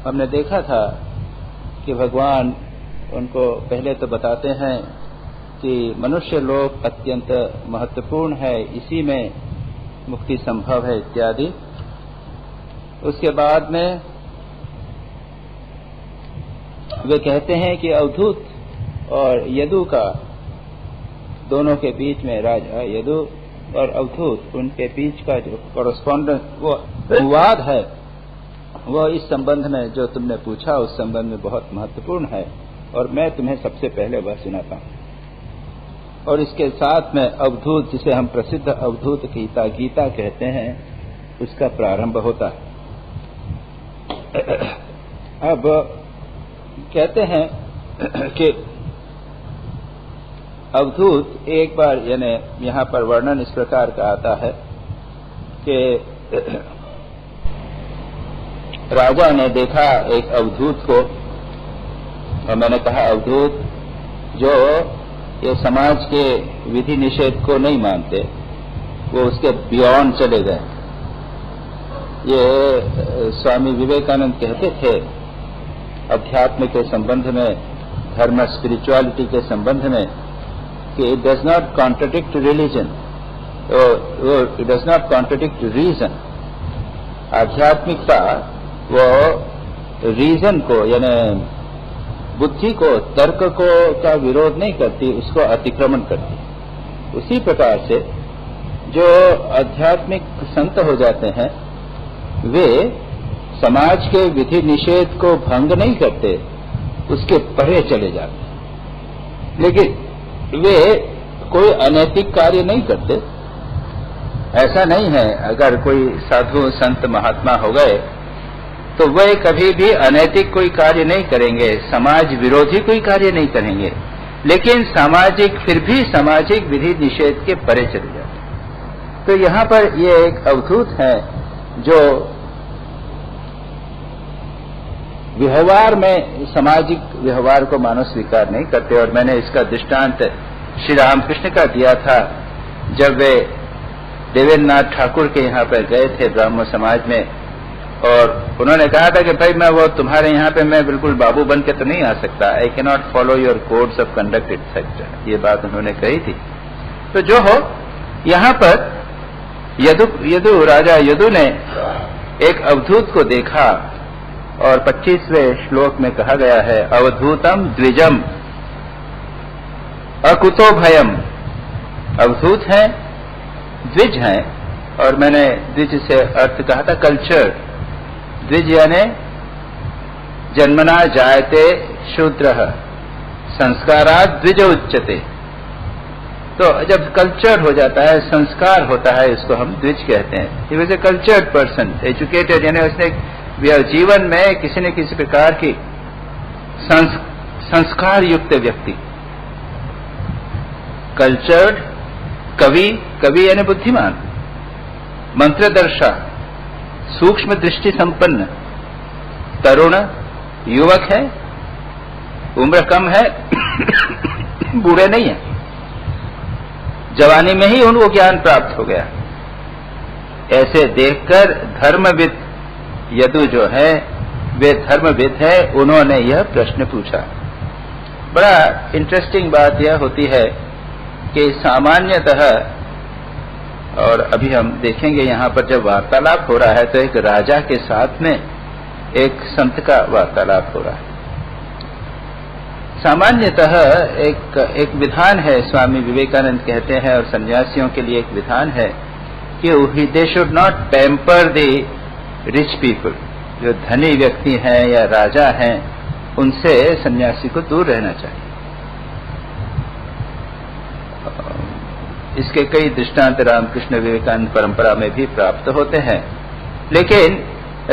हमने देखा था कि भगवान उनको पहले तो बताते हैं कि मनुष्य लोक अत्यंत महत्वपूर्ण है, इसी में मुक्ति संभव है इत्यादि। उसके बाद में वे कहते हैं कि अवधूत और यदु का, दोनों के बीच में, राजा यदु और अवधूत, उनके बीच का जो कॉरेस्पॉन्डेंस, वो संवाद है, वो इस संबंध में जो तुमने पूछा उस संबंध में बहुत महत्वपूर्ण है, और मैं तुम्हें सबसे पहले वह सुनाता हूं। और इसके साथ में अवधूत, जिसे हम प्रसिद्ध अवधूत गीता कहते हैं, उसका प्रारंभ होता है। अब कहते हैं कि अवधूत एक बार, यानी यहाँ पर वर्णन इस प्रकार का आता है कि राजा ने देखा एक अवधूत को, और मैंने कहा अवधूत जो ये समाज के विधि निषेध को नहीं मानते, वो उसके बियॉन्ड चले गए। ये स्वामी विवेकानंद कहते थे अध्यात्म के संबंध में, धर्म स्पिरिचुअलिटी के संबंध में, कि it does not contradict religion, it does not contradict reason. आध्यात्मिकता वो रीजन को, यानी बुद्धि को, तर्क को का विरोध नहीं करती, उसको अतिक्रमण करती। उसी प्रकार से जो आध्यात्मिक संत हो जाते हैं वे समाज के विधि निषेध को भंग नहीं करते, उसके परे चले जाते हैं। लेकिन वे कोई अनैतिक कार्य नहीं करते। ऐसा नहीं है, अगर कोई साधु संत महात्मा हो गए तो वे कभी भी अनैतिक कोई कार्य नहीं करेंगे, समाज विरोधी कोई कार्य नहीं करेंगे, लेकिन फिर भी सामाजिक विधि निषेध के परे चले जाते। तो यहाँ पर ये एक अवधूत है जो व्यवहार में, सामाजिक व्यवहार को मानव स्वीकार नहीं करते। और मैंने इसका दृष्टांत श्री रामकृष्ण का दिया था, जब वे देवेंद्र नाथ ठाकुर के यहाँ पर गए थे ब्राह्मण समाज में, और उन्होंने कहा था कि भाई मैं वो तुम्हारे यहाँ पे मैं बिल्कुल बाबू बन के तो नहीं आ सकता, I can not follow your codes of conduct etcetera, ये बात उन्होंने कही थी। तो जो हो, यहाँ पर राजा यदु ने एक अवधूत को देखा, और 25वें श्लोक में कहा गया है, अवधूतम द्विजम अकुतो भयम। अवधूत है, द्विज है, और मैंने द्विज से अर्थ कहा था कल्चर। द्विज यानी जन्मना जायते शूद्रः संस्कारात् द्विज उच्यते। तो जब कल्चर हो जाता है, संस्कार होता है, इसको हम द्विज कहते हैं। He was a cultured person, educated, यानी उसने जीवन में किसी न किसी प्रकार की संस्कार युक्त व्यक्ति। कल्चर्ड, कवि यानी बुद्धिमान, मंत्रदर्शा, सूक्ष्म दृष्टि संपन्न, तरुण, युवक है, उम्र कम है, बूढ़े नहीं है, जवानी में ही उनको ज्ञान प्राप्त हो गया। ऐसे देखकर धर्मविद यदु जो है, वे धर्मविद है, उन्होंने यह प्रश्न पूछा। बड़ा इंटरेस्टिंग बात यह होती है कि सामान्यतः, और अभी हम देखेंगे यहाँ पर जब वार्तालाप हो रहा है तो एक राजा के साथ में एक संत का वार्तालाप हो रहा है। सामान्यतः एक विधान है, स्वामी विवेकानंद कहते हैं, और सन्यासियों के लिए एक विधान है कि they should not pamper the rich people. जो धनी व्यक्ति हैं या राजा हैं, उनसे सन्यासी को दूर रहना चाहिए। इसके कई दृष्टांत रामकृष्ण विवेकानंद परंपरा में भी प्राप्त होते हैं। लेकिन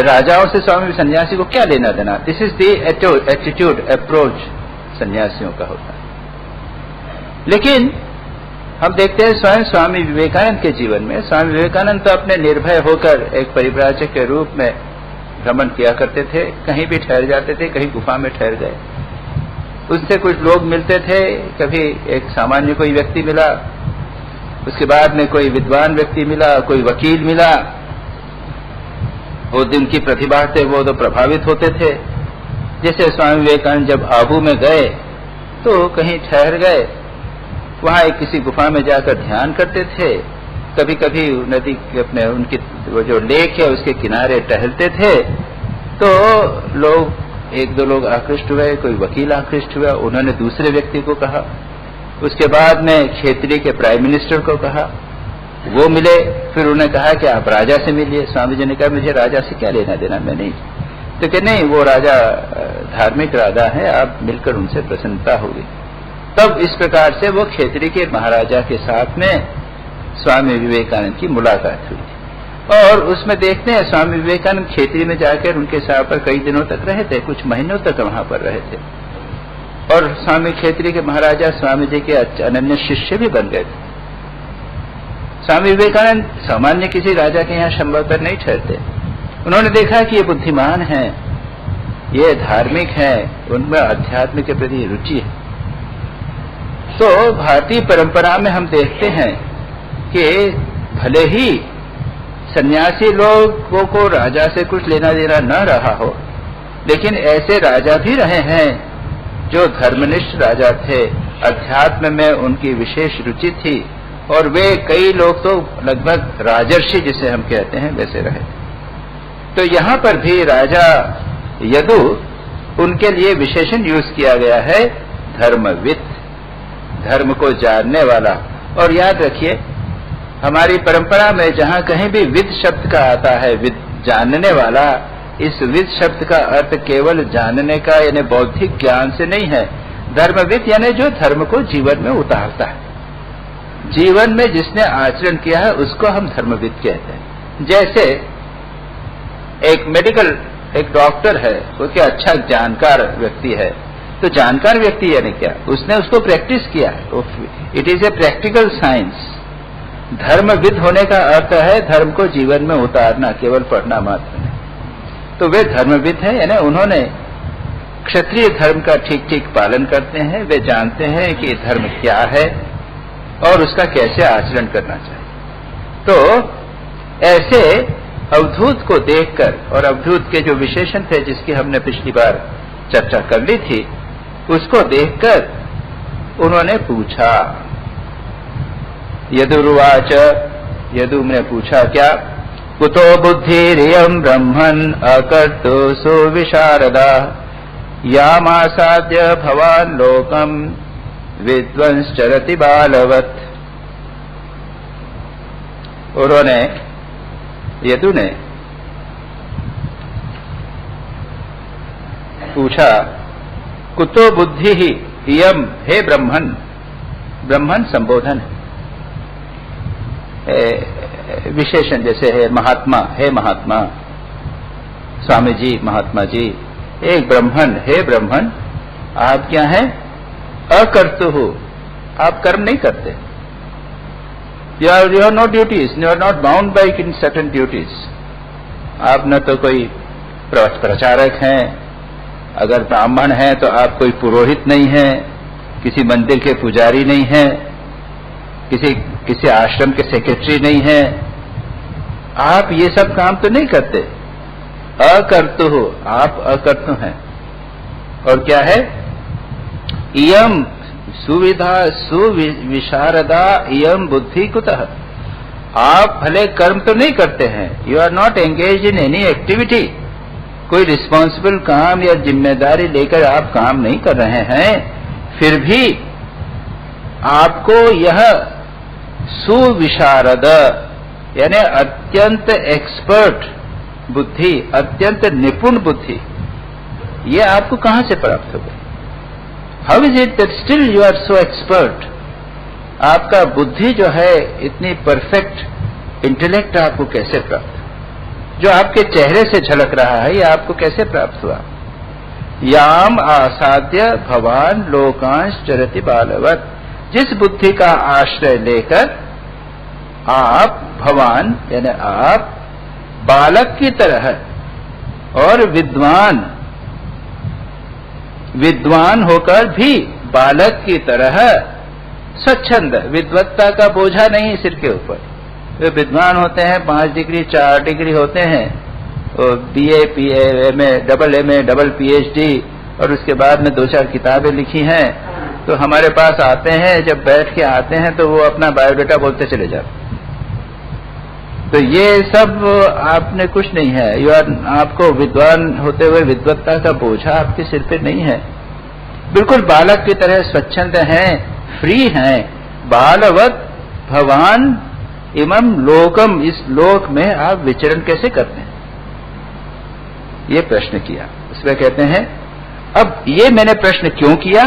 राजाओं से स्वामी सन्यासी को क्या लेना देना? This is the attitude, approach सन्यासियों का होता है। लेकिन हम देखते हैं स्वयं स्वामी विवेकानंद के जीवन में, स्वामी विवेकानंद तो अपने निर्भय होकर एक परिव्राजक के रूप में भ्रमण किया करते थे, कहीं भी ठहर जाते थे, कहीं गुफा में ठहर गए, उनसे कुछ लोग मिलते थे, कभी एक सामान्य कोई व्यक्ति मिला, उसके बाद में कोई विद्वान व्यक्ति मिला, कोई वकील मिला, वो उनकी प्रतिभा से वो तो प्रभावित होते थे। जैसे स्वामी विवेकानंद जब आबू में गए तो कहीं ठहर गए, वहां एक किसी गुफा में जाकर ध्यान करते थे। कभी कभी नदी अपने उनकी वो जो लेक है उसके किनारे टहलते थे, तो लोग एक दो लोग आकृष्ट हुए, कोई वकील आकृष्ट हुआ, उन्होंने दूसरे व्यक्ति को कहा। उसके बाद में क्षेत्रीय के प्राइम मिनिस्टर को कहा, वो मिले, फिर उन्होंने कहा कि आप राजा से मिलिए। स्वामी जी ने कहा मुझे राजा से क्या लेना देना, मैं नहीं। तो कि नहीं, वो राजा धार्मिक राजा है, आप मिलकर उनसे प्रसन्नता होगी। तब इस प्रकार से वो क्षेत्रीय के महाराजा के साथ में स्वामी विवेकानंद की मुलाकात हुई। और उसमें देखते हैं स्वामी विवेकानंद क्षेत्रीय में जाकर उनके साथ पर कई दिनों तक रहे थे, कुछ महीनों तक वहां पर रहे थे। और स्वामी क्षेत्रीय के महाराजा स्वामी जी के अनन्य शिष्य भी बन गए थे। स्वामी विवेकानंद सामान्य किसी राजा के यहाँ संभवतः नहीं ठहरते। उन्होंने देखा कि ये बुद्धिमान हैं, ये धार्मिक हैं, उनमें अध्यात्म के प्रति रुचि है। तो भारतीय परंपरा में हम देखते हैं कि भले ही सन्यासी लोगों को राजा से कुछ लेना देना न रहा हो, लेकिन ऐसे राजा भी रहे हैं जो धर्मनिष्ठ राजा थे, अध्यात्म में उनकी विशेष रुचि थी, और वे कई लोग तो लगभग राजर्षि जिसे हम कहते हैं वैसे रहे। तो यहां पर भी राजा यदु, उनके लिए विशेषण यूज किया गया है धर्मविद, धर्म को जानने वाला। और याद रखिए, हमारी परंपरा में जहां कहीं भी विद शब्द का आता है, विद जानने वाला, इस विद शब्द का अर्थ केवल जानने का यानी बौद्धिक ज्ञान से नहीं है। धर्मविद यानी जो धर्म को जीवन में उतारता है, जीवन में जिसने आचरण किया है उसको हम धर्मविद कहते हैं। जैसे एक डॉक्टर है, वो क्या अच्छा जानकार व्यक्ति है, तो जानकार व्यक्ति यानी क्या, उसने उसको प्रैक्टिस किया है, it is a practical science. धर्मविद होने का अर्थ है धर्म को जीवन में उतारना, केवल पढ़ना मात्र नहीं। तो वे धर्मविद हैं, यानी उन्होंने क्षत्रिय धर्म का ठीक ठीक पालन करते हैं, वे जानते हैं कि धर्म क्या है और उसका कैसे आचरण करना चाहिए। तो ऐसे अवधूत को देखकर, और अवधूत के जो विशेषण थे जिसकी हमने पिछली बार चर्चा कर ली थी, उसको देखकर उन्होंने पूछा, यदुर्वाच, यदु ने पूछा क्या, कुतो बुद्धिरियं ब्रह्मन् अकर्तु सुविशारदा यामासाद्य भवान् लोकम् विद्वंश्चरति बालवत्। उन्होंने, यदु ने पूछा, कुतो बुद्धि ही इयम, हे ब्रह्मन, ब्रह्मन संबोधन विशेषण जैसे है महात्मा, हे महात्मा, स्वामी जी, महात्मा जी, एक ब्रह्मन, हे ब्रह्मन, आप क्या हैं, अकर्तु हो, आप कर्म नहीं करते, you have no duties, you are not bound by certain duties। आप न तो कोई प्रचारक हैं, अगर ब्राह्मण हैं तो आप कोई पुरोहित नहीं हैं, किसी मंदिर के पुजारी नहीं हैं, किसी आश्रम के सेक्रेटरी नहीं हैं, आप ये सब काम तो नहीं करते। अकर्तु हो, आप अकर्तु हैं। और क्या है, इयम सुविधा सुविशारदा इयम बुद्धि कुतः, आप भले कर्म तो नहीं करते हैं, you are not engage in any activity, कोई रिस्पॉन्सिबल काम या जिम्मेदारी लेकर आप काम नहीं कर रहे हैं, फिर भी आपको यह सुविशारद यानी अत्यंत एक्सपर्ट बुद्धि, अत्यंत निपुण बुद्धि, ये आपको कहां से प्राप्त हो गई? How is it that still you are so expert? आपका बुद्धि जो है इतनी परफेक्ट इंटेलेक्ट आपको कैसे प्राप्त, जो आपके चेहरे से झलक रहा है, ये आपको कैसे प्राप्त हुआ? याम आसाद्य भवान लोकांश चरति बालवत, जिस बुद्धि का आश्रय लेकर आप भवान यानी आप बालक की तरह और विद्वान होकर भी बालक की तरह स्वच्छंद, विद्वत्ता का बोझा नहीं सिर के ऊपर। वे विद्वान होते हैं, 5 डिग्री 4 डिग्री होते हैं, BA, PA, MA, double MA, double PhD और उसके बाद में 2-4 किताबें लिखी हैं, तो हमारे पास आते हैं, जब बैठ के आते हैं तो वो अपना बायोडाटा बोलते चले जाते। तो ये सब आपने कुछ नहीं है। आपको विद्वान होते हुए विद्वत्ता का बोझा आपके सिर पे नहीं है। बिल्कुल बालक की तरह स्वच्छंद हैं, फ्री हैं। बालवत भवान इमं लोकम, इस लोक में आप विचरण कैसे करते हैं, ये प्रश्न किया। उसमें कहते हैं, अब ये मैंने प्रश्न क्यों किया,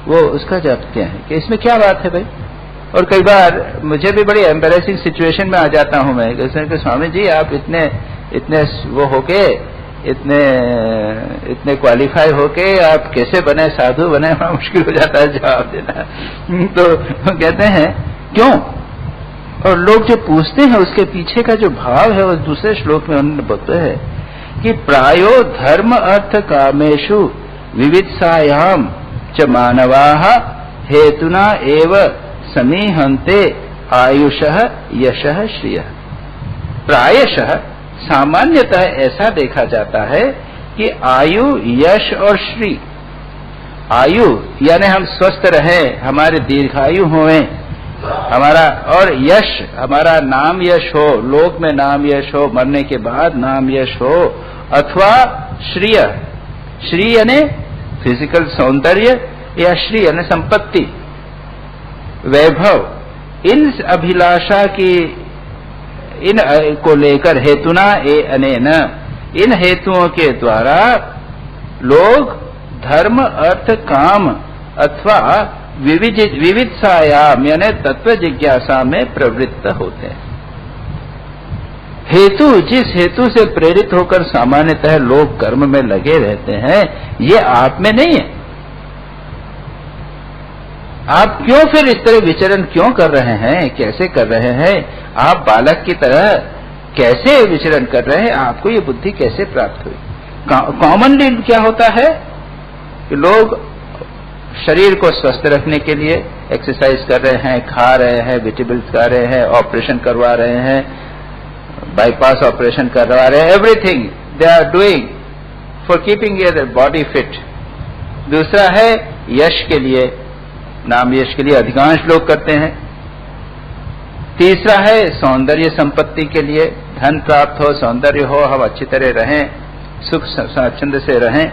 वो उसका जवाब क्या है कि इसमें क्या बात है भाई। और कई बार मुझे भी बड़ी एम्बैरेसिंग सिचुएशन में आ जाता हूं मैं, जैसे कि स्वामी जी आप इतने वो होके, इतने क्वालिफाई होके आप कैसे बने, साधु बने, बड़ा मुश्किल हो जाता है जवाब देना। तो कहते हैं क्यों, और लोग जो पूछते हैं उसके पीछे का जो भाव है वो दूसरे श्लोक में उन्होंने बताया है कि प्रायो धर्म अर्थ कामेषु विवित्सायाम च मानवाः हेतुना एव समीहन्ते आयुषः यशः श्रियः। प्रायशः सामान्यतः ऐसा देखा जाता है कि आयु, यश और श्री, आयु यानी हम स्वस्थ रहें, हमारे दीर्घायु हों हमारा, और यश हमारा नाम यश हो, लोक में नाम यश हो, मरने के बाद नाम यश हो, अथवा श्रिय, श्री यानी फिजिकल सौंदर्य, या श्री यानी संपत्ति, वैभव, इन अभिलाषा की, इन को लेकर हेतुना अनेन, इन हेतुओं के द्वारा लोग धर्म अर्थ काम अथवा विवित्सायाम यानी तत्व जिज्ञासा में प्रवृत्त होते हैं। हेतु, जिस हेतु से प्रेरित होकर सामान्यतः लोग कर्म में लगे रहते हैं, ये आप में नहीं है। आप क्यों फिर इस तरह विचरण क्यों कर रहे हैं, कैसे कर रहे हैं, आप बालक की तरह कैसे विचरण कर रहे हैं, आपको ये बुद्धि कैसे प्राप्त हुई। कॉमनली क्या होता है कि लोग शरीर को स्वस्थ रखने के लिए एक्सरसाइज कर रहे हैं, खा रहे हैं, विटामिन्स खा रहे हैं, ऑपरेशन करवा रहे हैं, बाईपास ऑपरेशन करवा रहे हैं, everything they are doing for keeping their body fit. दूसरा है यश के लिए, नाम यश के लिए अधिकांश लोग करते हैं। तीसरा है सौंदर्य संपत्ति के लिए, धन प्राप्त हो, सौंदर्य हो, हम अच्छी तरह रहें, सुख स्वाच्छंद से रहें।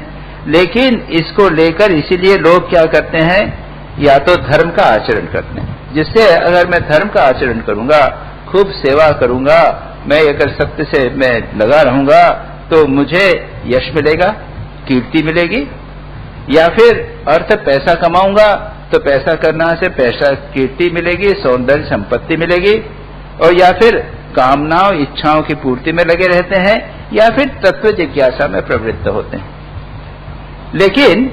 लेकिन इसको लेकर इसीलिए लोग क्या करते हैं, या तो धर्म का आचरण करते हैं, जिससे अगर मैं धर्म का आचरण करूंगा, खूब सेवा करूंगा, मैं अगर सत्य से मैं लगा रहूंगा तो मुझे यश मिलेगा, कीर्ति मिलेगी, या फिर अर्थ पैसा कमाऊंगा तो पैसा करना से पैसा कीर्ति मिलेगी, सौंदर्य संपत्ति मिलेगी, और या फिर कामनाओं इच्छाओं की पूर्ति में लगे रहते हैं, या फिर तत्व जिज्ञासा में प्रवृत्त होते हैं। लेकिन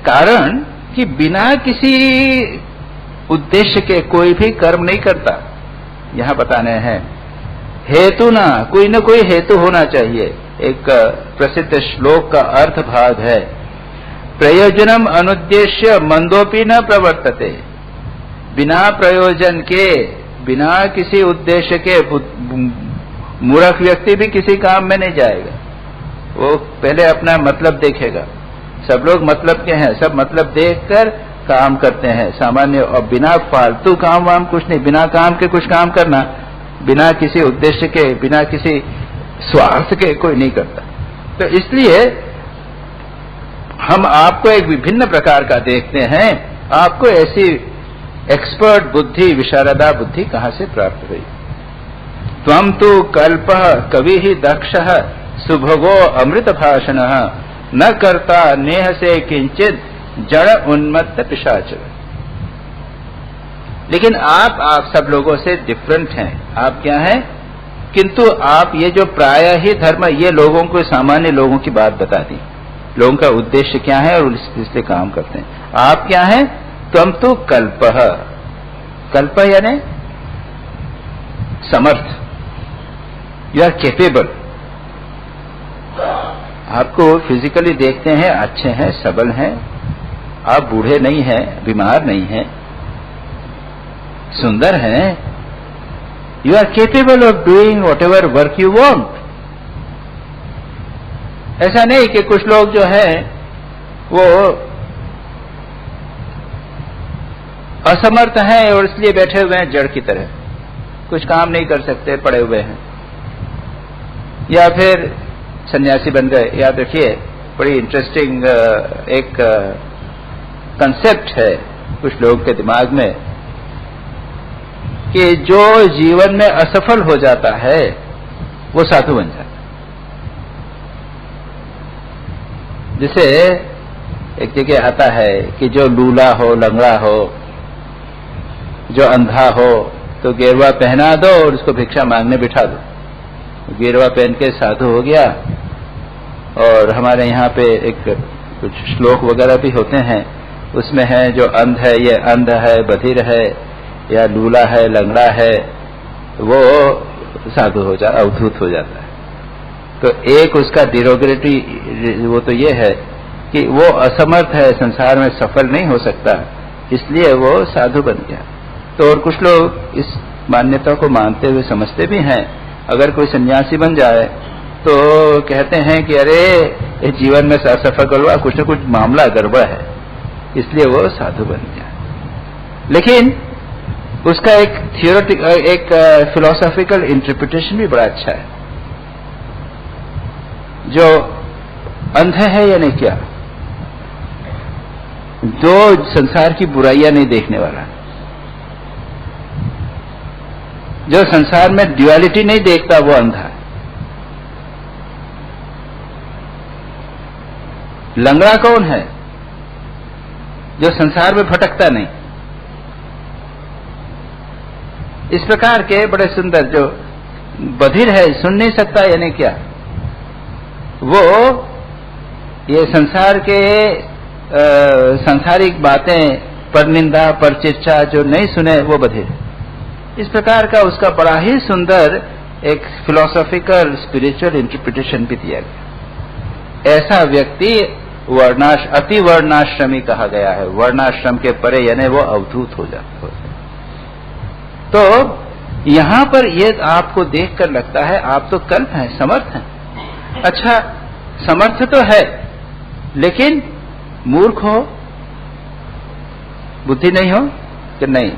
कारण कि बिना किसी उद्देश्य के कोई भी कर्म नहीं करता, यहां बताने हैं हेतु ना, कोई न कोई हेतु होना चाहिए। एक प्रसिद्ध श्लोक का अर्थ भाग है, प्रयोजनम अनुद्देश्य मंदोपि न प्रवर्तते। बिना प्रयोजन के, बिना किसी उद्देश्य के मूर्ख व्यक्ति भी किसी काम में नहीं जाएगा, वो पहले अपना मतलब देखेगा। सब लोग मतलब के हैं, सब मतलब देखकर काम करते हैं सामान्य, और बिना फालतू काम वाम कुछ नहीं, बिना काम के कुछ काम करना, बिना किसी उद्देश्य के, बिना किसी स्वार्थ के कोई नहीं करता। तो इसलिए हम आपको एक विभिन्न प्रकार का देखते हैं, आपको ऐसी एक्सपर्ट बुद्धि, विशारदा बुद्धि कहां से प्राप्त हुई। त्वं तु कल्पः कविः दक्षः सुभगो अमृत भाषणः न करता नेह से किंचित जड़ उन्मत्त पिशाच। लेकिन आप सब लोगों से डिफरेंट हैं। आप क्या हैं, किंतु आप ये जो प्राय ही धर्म, ये लोगों को, सामान्य लोगों की बात बता दी, लोगों का उद्देश्य क्या है और इससे काम करते हैं। आप क्या हैं, त्वं तु कल्पः, कल्प यानी समर्थ, यू आर केपेबल। आपको फिजिकली देखते हैं, अच्छे हैं, सबल हैं, आप बूढ़े नहीं हैं, बीमार नहीं हैं, सुंदर हैं, you are capable of doing whatever work you want. ऐसा नहीं कि कुछ लोग जो है वो असमर्थ हैं और इसलिए बैठे हुए हैं जड़ की तरह, कुछ काम नहीं कर सकते, पड़े हुए हैं, या फिर सन्यासी बन गए। याद रखिए, बड़ी इंटरेस्टिंग एक कंसेप्ट है कुछ लोगों के दिमाग में कि जो जीवन में असफल हो जाता है वो साधु बन जाता है। जिसे एक जगह आता है कि जो लूला हो, लंगड़ा हो, जो अंधा हो, तो गेरुआ पहना दो और उसको भिक्षा मांगने बिठा दो। गेरुआ पहन के साधु हो गया। और हमारे यहाँ पे एक कुछ श्लोक वगैरह भी होते हैं, उसमें है जो अंध है, ये अंध है, बधिर है, या लूला है, लंगड़ा है, वो साधु हो जाता, अवधूत हो जाता है। तो एक उसका डिरोगेटरी वो तो ये है कि वो असमर्थ है, संसार में सफल नहीं हो सकता, इसलिए वो साधु बन गया। तो और कुछ लोग इस मान्यता को मानते हुए समझते भी हैं, अगर कोई सन्यासी बन जाए तो कहते हैं कि अरे इस जीवन में असफल हुआ, कुछ न कुछ मामला गड़बड़ है, इसलिए वो साधु बन गया। लेकिन उसका एक थियोरेटिक, एक फिलोसॉफिकल इंटरप्रिटेशन भी बड़ा अच्छा है। जो अंधे है या नहीं क्या, जो संसार की बुराइयां नहीं देखने वाला, जो संसार में ड्युअलिटी नहीं देखता, वो अंधा है। लंगड़ा कौन है? जो संसार में भटकता नहीं। इस प्रकार के बड़े सुंदर, जो बधिर है, सुन नहीं सकता यानी क्या, वो ये संसार के सांसारिक बातें, पर निंदा, पर चर्चा जो नहीं सुने, वो बधिर है। इस प्रकार का उसका बड़ा ही सुंदर एक फिलोसॉफिकल स्पिरिचुअल इंटरप्रिटेशन भी दिया गया। ऐसा व्यक्ति अति वर्णाश्रमी कहा गया है। वर्णाश्रम के परे यानी वो अवधूत हो जाता है। तो यहां पर ये आपको देखकर लगता है आप तो कल्प हैं, समर्थ हैं। अच्छा, समर्थ तो है, लेकिन मूर्ख हो, बुद्धि नहीं हो कि नहीं,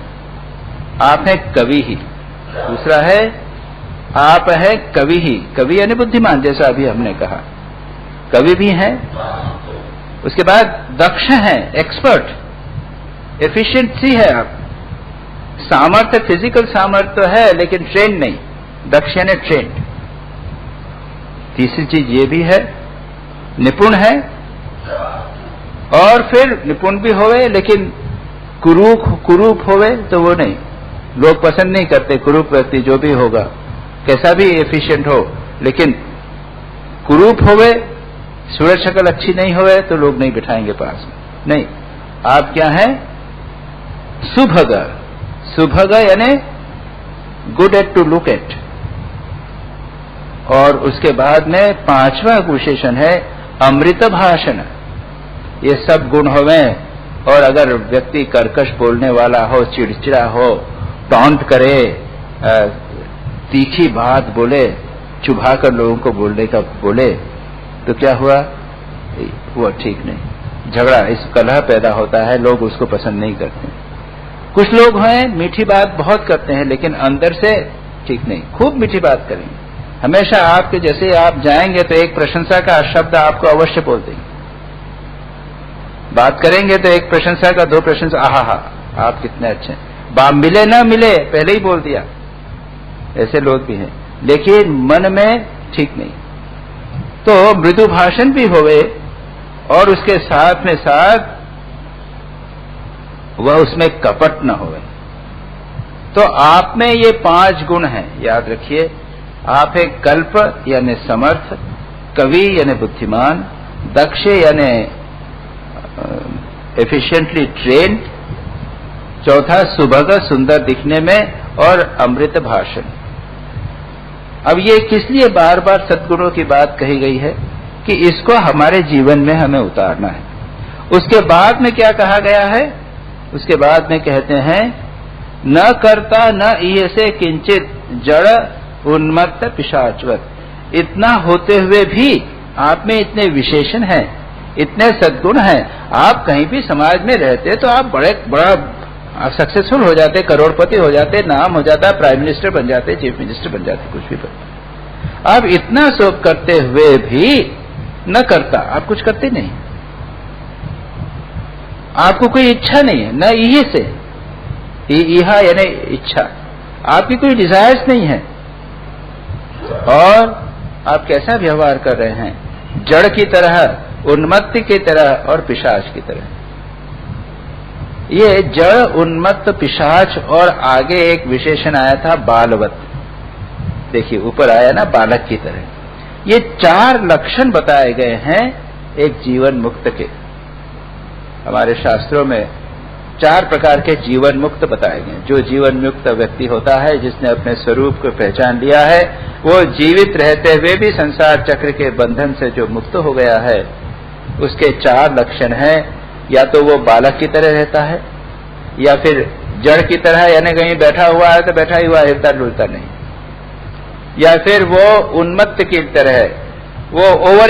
आप हैं कवि ही। दूसरा है आप हैं कवि ही। कवि यानी बुद्धिमान, जैसा अभी हमने कहा, कवि भी हैं। उसके बाद दक्ष हैं, एक्सपर्ट, एफिशिएंसी है आप। सामर्थ्य, फिजिकल सामर्थ्य तो है, लेकिन ट्रेन नहीं। दक्ष यानी ट्रेंड। तीसरी चीज ये भी है, निपुण है। और फिर निपुण भी होवे, लेकिन कुरूप होवे तो वो नहीं, लोग पसंद नहीं करते। कुरूप व्यक्ति जो भी होगा, कैसा भी एफिशिएंट हो, लेकिन कुरूप होवे, सूरत शक्ल अच्छी नहीं होवे तो लोग नहीं बिठाएंगे पास में। नहीं, आप क्या हैं? सुभग। सुभग यानी good at to look at. और उसके बाद में पांचवा विशेषण है अमृत भाषण। ये सब गुण होवे। और अगर व्यक्ति कर्कश बोलने वाला हो, चिड़चिड़ा हो, टॉन्ट करे, तीखी बात बोले, चुभाकर लोगों को बोलने का बोले, तो क्या हुआ? वो ठीक नहीं, झगड़ा, इस कलह पैदा होता है, लोग उसको पसंद नहीं करते। कुछ लोग हैं मीठी बात बहुत करते हैं, लेकिन अंदर से ठीक नहीं, खूब मीठी बात करेंगे। हमेशा आपके जैसे आप जाएंगे तो एक प्रशंसा का शब्द आपको अवश्य बोल देंगे। बात करेंगे तो एक प्रशंसा का, दो प्रशंसा, आहा आप कितने अच्छे हैं। बाप मिले ना मिले पहले ही बोल दिया, ऐसे लोग भी हैं। लेकिन मन में ठीक नहीं। तो मृदु भाषण भी होवे और उसके साथ में साथ वह उसमें कपट न होवे। तो आप में ये 5 गुण हैं, याद रखिए। आप एक कल्प यानी समर्थ, कवि यानी बुद्धिमान, दक्ष यानी एफिशिएंटली ट्रेन्ड, चौथा सुभग सुंदर दिखने में, और अमृत भाषण। अब ये किस लिए बार बार सद्गुणों की बात कही गई है? कि इसको हमारे जीवन में हमें उतारना है। उसके बाद में क्या कहा गया है? उसके बाद में कहते हैं न करता न ईयसे किंचित जड़ उन्मत्त पिशाचवत। इतना होते हुए भी आप में इतने विशेषण हैं, इतने सद्गुण हैं, आप कहीं भी समाज में रहते तो आप बड़ा सक्सेसफुल हो जाते, करोड़पति हो जाते, नाम हो जाता, प्राइम मिनिस्टर बन जाते, चीफ मिनिस्टर बन जाते, कुछ भी बन। आप इतना सब करते हुए भी न करता, आप कुछ करते नहीं, आपको कोई इच्छा नहीं है, न इहे से इहा यानी इच्छा, आपकी कोई डिजायर्स नहीं है, और आप कैसा व्यवहार कर रहे हैं? जड़ की तरह, उन्मत्त की तरह और पिशाच की तरह। ये जड़, उन्मत्त, पिशाच और आगे एक विशेषण आया था बालवत। देखिए ऊपर आया ना, बालक की तरह। ये 4 लक्षण बताए गए हैं एक जीवन मुक्त के। हमारे शास्त्रों में 4 प्रकार के जीवन मुक्त बताए गए। जो जीवन मुक्त व्यक्ति होता है, जिसने अपने स्वरूप को पहचान लिया है, वो जीवित रहते हुए भी संसार चक्र के बंधन से जो मुक्त हो गया है, उसके 4 लक्षण हैं। या तो वो बालक की तरह रहता है, या फिर जड़ की तरह, यानी कहीं बैठा हुआ है तो बैठा ही हुआ, हिलता डुलता नहीं, या फिर वो उन्मत्त की तरह है, वो ओवर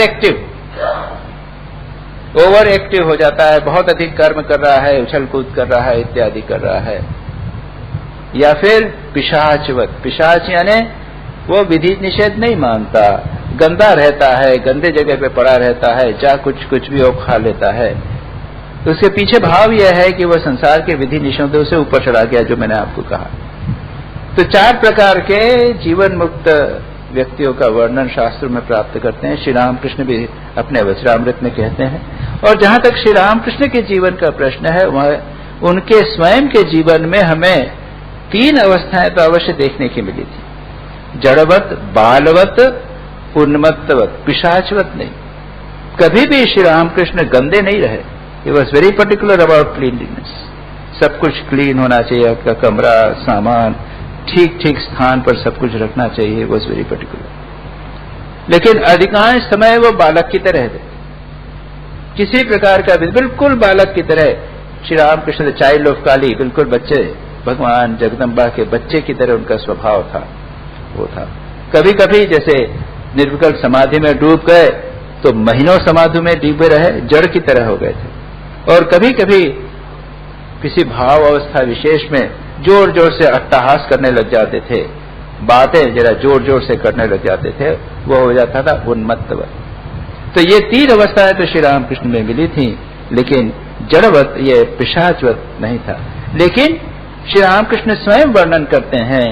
एक्टिव हो जाता है, बहुत अधिक कर्म कर रहा है, उछल कूद कर रहा है, इत्यादि कर रहा है। या फिर पिशाचवत, पिशाच यानी वो विधि निषेध नहीं मानता, गंदा रहता है, गंदे जगह पे पड़ा रहता है, जा कुछ भी वो खा लेता है। तो उसके पीछे भाव यह है कि वह संसार के विधि निषेधों से ऊपर चढ़ा गया, जो मैंने आपको कहा। तो 4 प्रकार के जीवन मुक्त व्यक्तियों का वर्णन शास्त्र में प्राप्त करते हैं। श्री रामकृष्ण भी अपने वचरामृत में कहते हैं। और जहां तक श्री रामकृष्ण के जीवन का प्रश्न है, वह उनके स्वयं के जीवन में हमें 3 अवस्थाएं तो अवश्य देखने की मिली थी। जड़वत, बालवत, उन्मत्तवत, पिशाचवत नहीं। कभी भी श्री रामकृष्ण गंदे नहीं रहे। He was very particular about cleanliness. सब कुछ क्लीन होना चाहिए, आपका कमरा, सामान ठीक ठीक स्थान पर सब कुछ रखना चाहिए, was very particular. लेकिन अधिकांश समय वो बालक की तरह थे, किसी प्रकार का बिल्कुल बालक की तरह। श्री रामकृष्ण चाइल्ड ऑफ काली, बिल्कुल बच्चे, भगवान जगदम्बा के बच्चे की तरह उनका स्वभाव था, वो था। कभी कभी जैसे निर्विकल्प समाधि में डूब गए तो महीनों समाधि में डूबे रहे, जड़ की तरह हो गए थे। और कभी कभी किसी भाव अवस्था विशेष में जोर जोर से अट्टहास करने लग जाते थे, बातें जरा जोर जोर से करने लग जाते थे, वो हो जाता था उन्मत्तवत। तो ये 3 अवस्थाएं तो श्री रामकृष्ण में मिली थी, लेकिन जड़वत, ये पिशाचवत नहीं था। लेकिन श्री रामकृष्ण स्वयं वर्णन करते हैं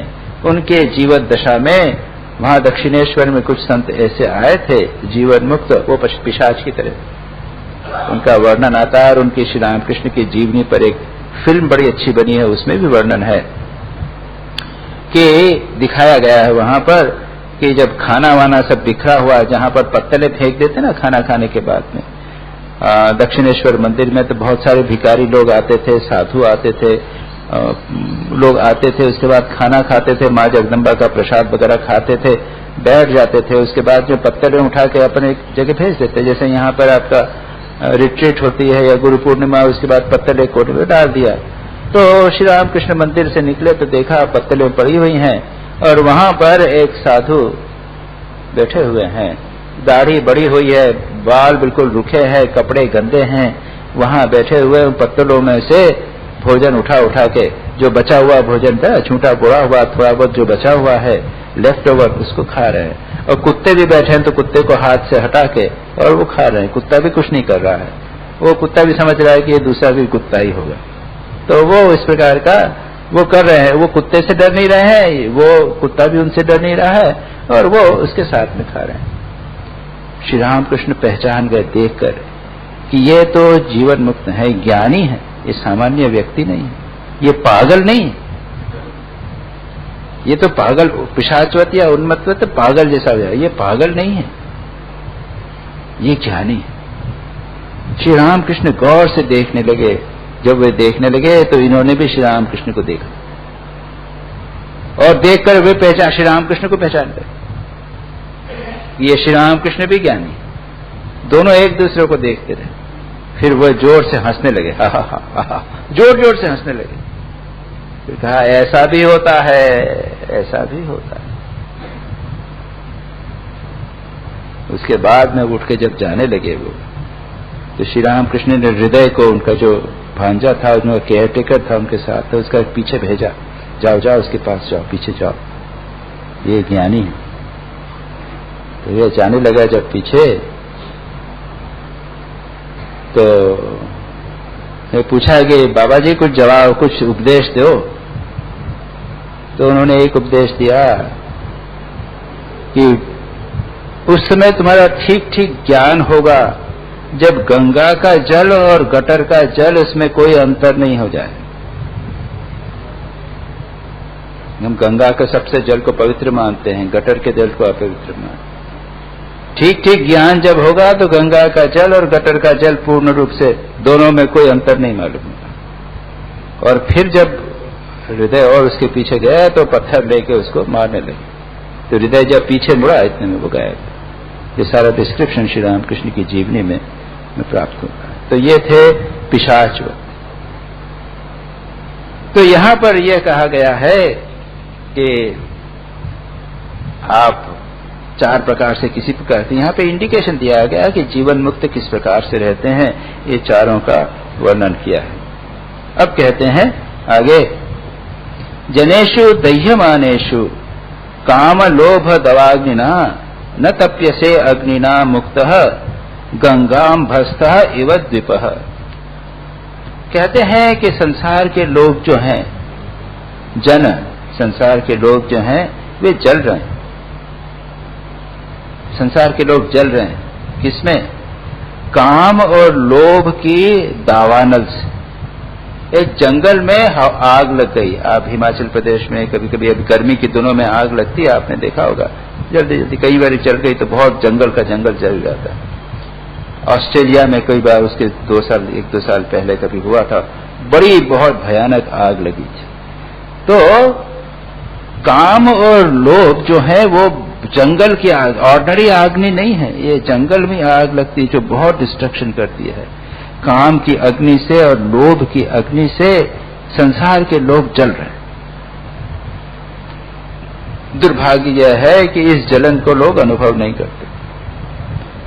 उनके जीवन दशा में, वहां दक्षिणेश्वर में कुछ संत ऐसे आए थे जीवन मुक्त, वो पिशाच की तरह। उनका वर्णन आता है, और उनकी श्री रामकृष्ण की जीवनी पर एक फिल्म बड़ी अच्छी बनी है, उसमें भी वर्णन है कि दिखाया गया है वहां पर कि जब खाना वाना सब बिखरा हुआ, जहां पर पत्तले फेंक देते ना खाना खाने के बाद में, दक्षिणेश्वर मंदिर में तो बहुत सारे भिखारी लोग आते थे, साधु आते थे, लोग आते थे, उसके बाद खाना खाते थे, माँ जगदम्बा का प्रसाद वगैरह खाते थे, बैठ जाते थे, उसके बाद में पत्तले उठा के अपने एक जगह भेज देते, जैसे यहाँ पर आपका रिट्रीट होती है या गुरु पूर्णिमा, उसके बाद पत्तले कोटे में डाल दिया। तो श्री रामकृष्ण मंदिर से निकले तो देखा पत्तले पड़ी हुई हैं, और वहां पर एक साधु बैठे हुए हैं, दाढ़ी बड़ी हुई है, बाल बिल्कुल रुखे हैं, कपड़े गंदे हैं, वहां बैठे हुए उन पत्तलों में से भोजन उठा उठा के, जो बचा हुआ भोजन था, छूटा बोड़ा हुआ थोड़ा बहुत जो बचा हुआ है लेफ्ट ओवर, उसको खा रहे हैं। और कुत्ते भी बैठे हैं तो कुत्ते को हाथ से हटा के और वो खा रहे हैं, कुत्ता भी कुछ नहीं कर रहा है, वो कुत्ता भी समझ रहा है कि ये दूसरा भी कुत्ता ही होगा। तो वो इस प्रकार का वो कर रहे हैं, वो कुत्ते से डर नहीं रहे हैं, वो कुत्ता भी उनसे डर नहीं रहा है, और वो उसके साथ में खा रहे हैं। श्री रामकृष्ण पहचान गए देखकर कि ये तो जीवन मुक्त है, ज्ञानी है, ये सामान्य व्यक्ति नहीं है, ये पागल नहीं है, ये तो पागल पिशाचवत या उन्मत्तवत पागल जैसा हो जाए, ये पागल नहीं है, ये ज्ञानी है। श्री रामकृष्ण गौर से देखने लगे। जब वे देखने लगे तो इन्होंने भी श्री रामकृष्ण को देखा, और देखकर वे पहचान श्री रामकृष्ण को पहचान गए, ये श्री रामकृष्ण भी ज्ञानी, दोनों एक दूसरे को देखते रहे। फिर वह जोर से हंसने लगे, हा हा हा हा, जोर जोर से हंसने लगे। फिर कहा ऐसा भी होता है, ऐसा भी होता है। उसके बाद में उठ के जब जाने लगे वो, तो श्री राम कृष्ण ने हृदय को, उनका जो भांजा था, उनका केयर टेकर था उनके साथ, तो उसका पीछे भेजा, जाओ जाओ उसके पास जाओ, पीछे जाओ, ये ज्ञानी है। तो ये जाने लगा जब पीछे, तो मैं पूछा कि बाबा जी कुछ जवाब, कुछ उपदेश दो। तो उन्होंने एक उपदेश दिया कि उस समय तुम्हारा ठीक ठीक ज्ञान होगा जब गंगा का जल और गटर का जल, उसमें कोई अंतर नहीं हो जाए। हम गंगा के सबसे जल को पवित्र मानते हैं, गटर के जल को अपवित्र मानते हैं। ठीक ठीक ज्ञान जब होगा तो गंगा का जल और गटर का जल पूर्ण रूप से, दोनों में कोई अंतर नहीं मालूम होगा। और फिर जब हृदय और उसके पीछे गया तो पत्थर लेके उसको मारने लगे, तो हृदय जब पीछे मुड़ा इतने में वो गायब। ये सारा डिस्क्रिप्शन श्री रामकृष्ण की जीवनी में प्राप्त होगा। तो ये थे पिशाच। तो यहां पर यह कहा गया है कि आप 4 प्रकार से किसी प्रकार से, यहां पे इंडिकेशन दिया गया कि जीवन मुक्त किस प्रकार से रहते हैं, ये चारों का वर्णन किया है। अब कहते हैं आगे, जनेषु दह्यमानेषु काम लोभ दवाग्निना न तप्यसे अग्निना मुक्तः गंगाम भस्तः इव द्विपः। कहते हैं कि संसार के लोग जो हैं, जन संसार के लोग जो हैं वे जल रहे हैं। संसार के लोग जल रहे हैं किसमें? काम और लोभ की दावानल से। एक जंगल में आग लग गई। आप हिमाचल प्रदेश में कभी कभी, अभी गर्मी के दिनों में आग लगती है, आपने देखा होगा, जल्दी जल्दी कई बार चल गई तो बहुत जंगल का जंगल जल जाता है। ऑस्ट्रेलिया में कई बार उसके 1-2 साल पहले कभी हुआ था, बड़ी बहुत भयानक आग लगी थी। तो काम और लोभ जो है वो जंगल की आग, ऑर्डिनरी आग्नि नहीं है, ये जंगल में आग लगती है जो बहुत डिस्ट्रक्शन करती है। काम की अग्नि से और लोभ की अग्नि से संसार के लोग जल रहे हैं। दुर्भाग्य यह है कि इस जलन को लोग अनुभव नहीं करते।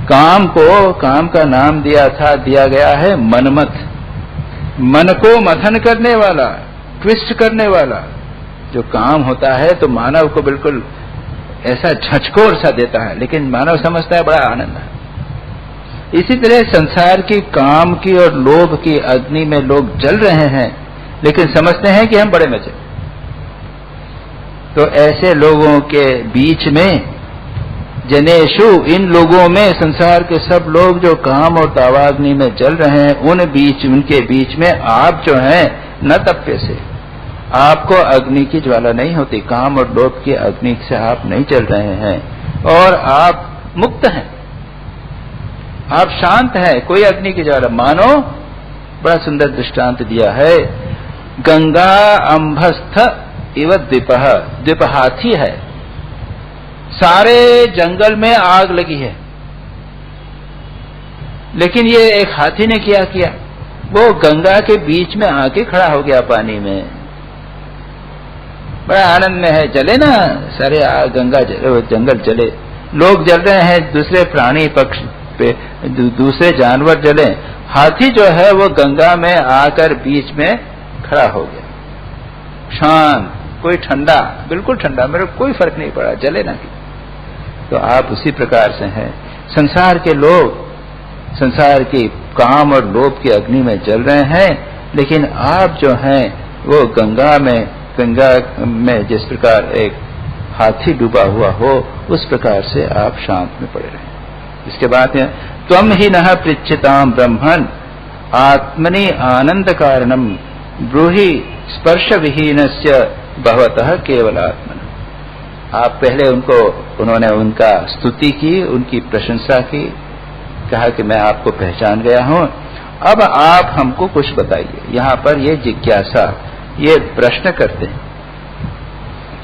काम को, काम का नाम दिया गया है मनमथ, मन को मथन करने वाला, ट्विस्ट करने वाला। जो काम होता है तो मानव को बिल्कुल ऐसा झचकोर सा देता है, लेकिन मानव समझता है बड़ा आनंद है। इसी तरह संसार की काम की और लोभ की अग्नि में लोग जल रहे हैं, लेकिन समझते हैं कि हम बड़े मजे। तो ऐसे लोगों के बीच में, जनेषु, इन लोगों में, संसार के सब लोग जो काम और दावाग्नि में जल रहे हैं, उनके बीच में आप जो हैं न तप्य से, आपको अग्नि की ज्वाला नहीं होती। काम और लोभ की अग्नि से आप नहीं जल रहे हैं और आप मुक्त हैं, आप शांत हैं, कोई अग्नि की ज्वाला। मानो, बड़ा सुंदर दृष्टांत दिया है, गंगा अंभस्थ इव द्विपः। द्विप हाथी है, सारे जंगल में आग लगी है, लेकिन ये एक हाथी ने क्या किया, वो गंगा के बीच में आके खड़ा हो गया पानी में, बड़ा आनंद में है। जले ना सारे गंगा जंगल जले, लोग जल रहे हैं, दूसरे प्राणी पक्षी पे दूसरे जानवर जले, हाथी जो है वो गंगा में आकर बीच में खड़ा हो गया, शांत, कोई ठंडा, बिल्कुल ठंडा, मेरे को कोई फर्क नहीं पड़ा, जले ना। तो आप उसी प्रकार से हैं। संसार के लोग संसार की काम और लोभ की अग्नि में जल रहे हैं, लेकिन आप जो हैं वो गंगा में जिस प्रकार एक हाथी डूबा हुआ हो, उस प्रकार से आप शांत में पड़े रहें। इसके बाद है, त्वम ही नः पृच्छताम ब्रह्मन् आत्मनि आनंद कारणम ब्रूहि स्पर्श विहीनस्य भवतः केवलात्मन। आप पहले उन्होंने उनका स्तुति की, उनकी प्रशंसा की, कहा कि मैं आपको पहचान गया हूं, अब आप हमको कुछ बताइए। यहां पर ये जिज्ञासा, ये प्रश्न करते हैं।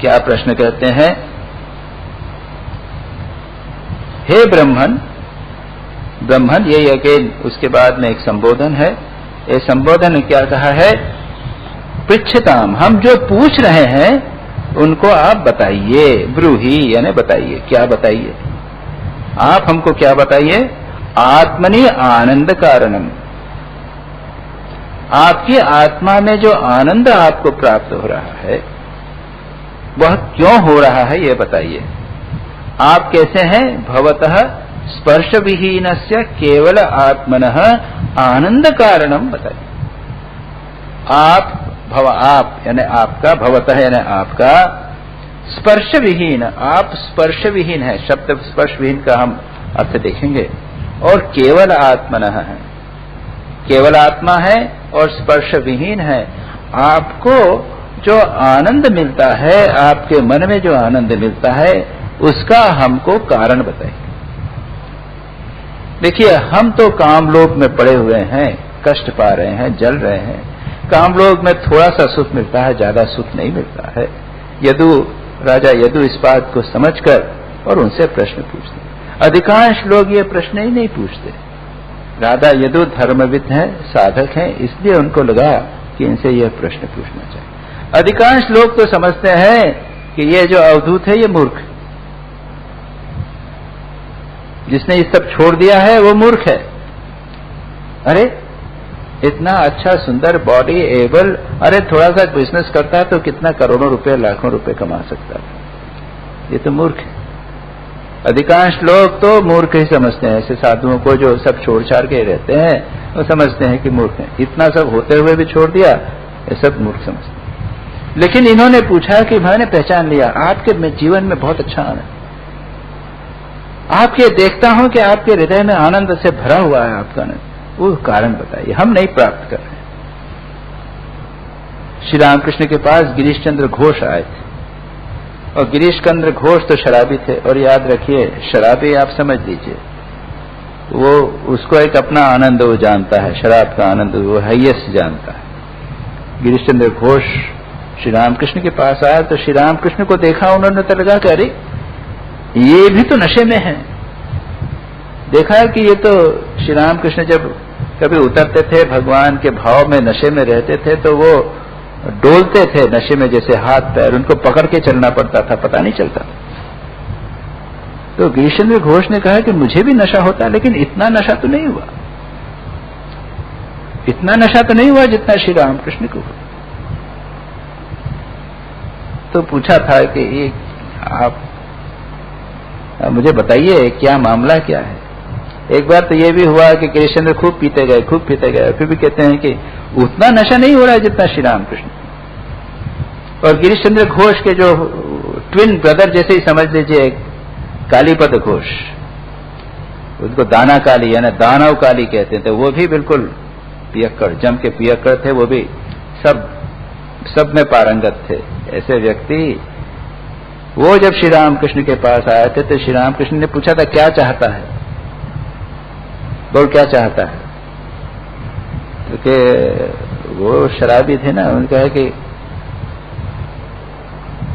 क्या प्रश्न करते हैं? हे ब्रह्मन, ब्रह्मन, ये अगेन उसके बाद में एक संबोधन है। ये संबोधन क्या कहा है? पृच्छताम, हम जो पूछ रहे हैं उनको आप बताइए, ब्रूहि यानी बताइए। क्या बताइए? आप हमको क्या बताइए? आत्मनि आनंद कारणम, आपकी आत्मा में जो आनंद आपको प्राप्त हो रहा है वह क्यों हो रहा है, ये बताइए। आप कैसे हैं? भवतः स्पर्श विहीनस्य केवल आत्मनः आनंद कारणम बताइए। आप यानी आपका, भवतः यानी आपका, स्पर्श विहीन, आप स्पर्श विहीन है, शब्द स्पर्श विहीन का हम अर्थ देखेंगे, और केवल आत्मनः है, केवल आत्मा है और स्पर्श विहीन है। आपको जो आनंद मिलता है, आपके मन में जो आनंद मिलता है, उसका हमको कारण बताइए। देखिए, हम तो कामलोक में पड़े हुए हैं, कष्ट पा रहे हैं, जल रहे हैं। कामलोक में थोड़ा सा सुख मिलता है, ज्यादा सुख नहीं मिलता है। राजा यदु इस बात को समझकर और उनसे प्रश्न पूछते। अधिकांश लोग ये प्रश्न ही नहीं पूछते। राजा यदु धर्मविद हैं, साधक हैं, इसलिए उनको लगा कि इनसे यह प्रश्न पूछना चाहिए। अधिकांश लोग तो समझते हैं कि ये जो अवधूत है ये मूर्ख, जिसने ये सब छोड़ दिया है वो मूर्ख है। अरे इतना अच्छा सुंदर बॉडी एबल, अरे थोड़ा सा बिजनेस करता है तो कितना करोड़ों रुपए लाखों रुपए कमा सकता है। ये तो मूर्ख है। अधिकांश लोग तो मूर्ख ही समझते हैं। ऐसे साधुओं को जो सब छोड़ छाड़ के रहते हैं वो समझते हैं कि मूर्ख हैं। इतना सब होते हुए भी छोड़ दिया, ये सब मूर्ख समझते हैं। लेकिन इन्होंने पूछा कि मैंने पहचान लिया, आपके जीवन में बहुत अच्छा आनंद, आपके देखता हूं कि आपके हृदय में आनंद से भरा हुआ है आपका आनंद, वो कारण बताइए, हम नहीं प्राप्त कर रहे। श्री रामकृष्ण के पास गिरीश चंद्र घोष आए थे, और गिरीश चंद्र घोष तो शराबी थे। और याद रखिए, शराबी आप समझ लीजिए, वो उसको एक अपना आनंद वो जानता है, शराब का आनंद वो हाईएस्ट जानता है। गिरीश चंद्र घोष श्री रामकृष्ण के पास आया तो श्री रामकृष्ण को देखा, उन्होंने तो लगा कि अरे ये भी तो नशे में है। देखा है कि ये तो श्री रामकृष्ण जब कभी उतरते थे भगवान के भाव में, नशे में रहते थे, तो वो डोलते थे नशे में, जैसे हाथ पैर उनको पकड़ के चलना पड़ता था, पता नहीं चलता। तो गिरीश चंद्र घोष ने कहा कि मुझे भी नशा होता, लेकिन इतना नशा तो नहीं हुआ, इतना नशा तो नहीं हुआ जितना श्री रामकृष्ण को हुआ। तो पूछा था कि ये आप मुझे बताइए क्या मामला क्या है। एक बार तो ये भी हुआ कि गिरीश चंद्र खूब पीते गए, फिर भी कहते हैं कि उतना नशा नहीं हो रहा है जितना श्री रामकृष्ण। और गिरीश चंद्र घोष के जो ट्विन ब्रदर जैसे ही समझ लीजिए, कालीपद घोष, उनको दाना काली यानी दानव काली कहते थे, वो भी बिल्कुल पियक्कड़, जम के पियक्कड़ थे, वो भी सब में पारंगत थे। ऐसे व्यक्ति वो जब श्री रामकृष्ण के पास आए थे तो श्री रामकृष्ण ने पूछा था क्या चाहता है, बोल क्या चाहता है। क्योंकि वो शराबी थे ना, उन्होंने कहा कि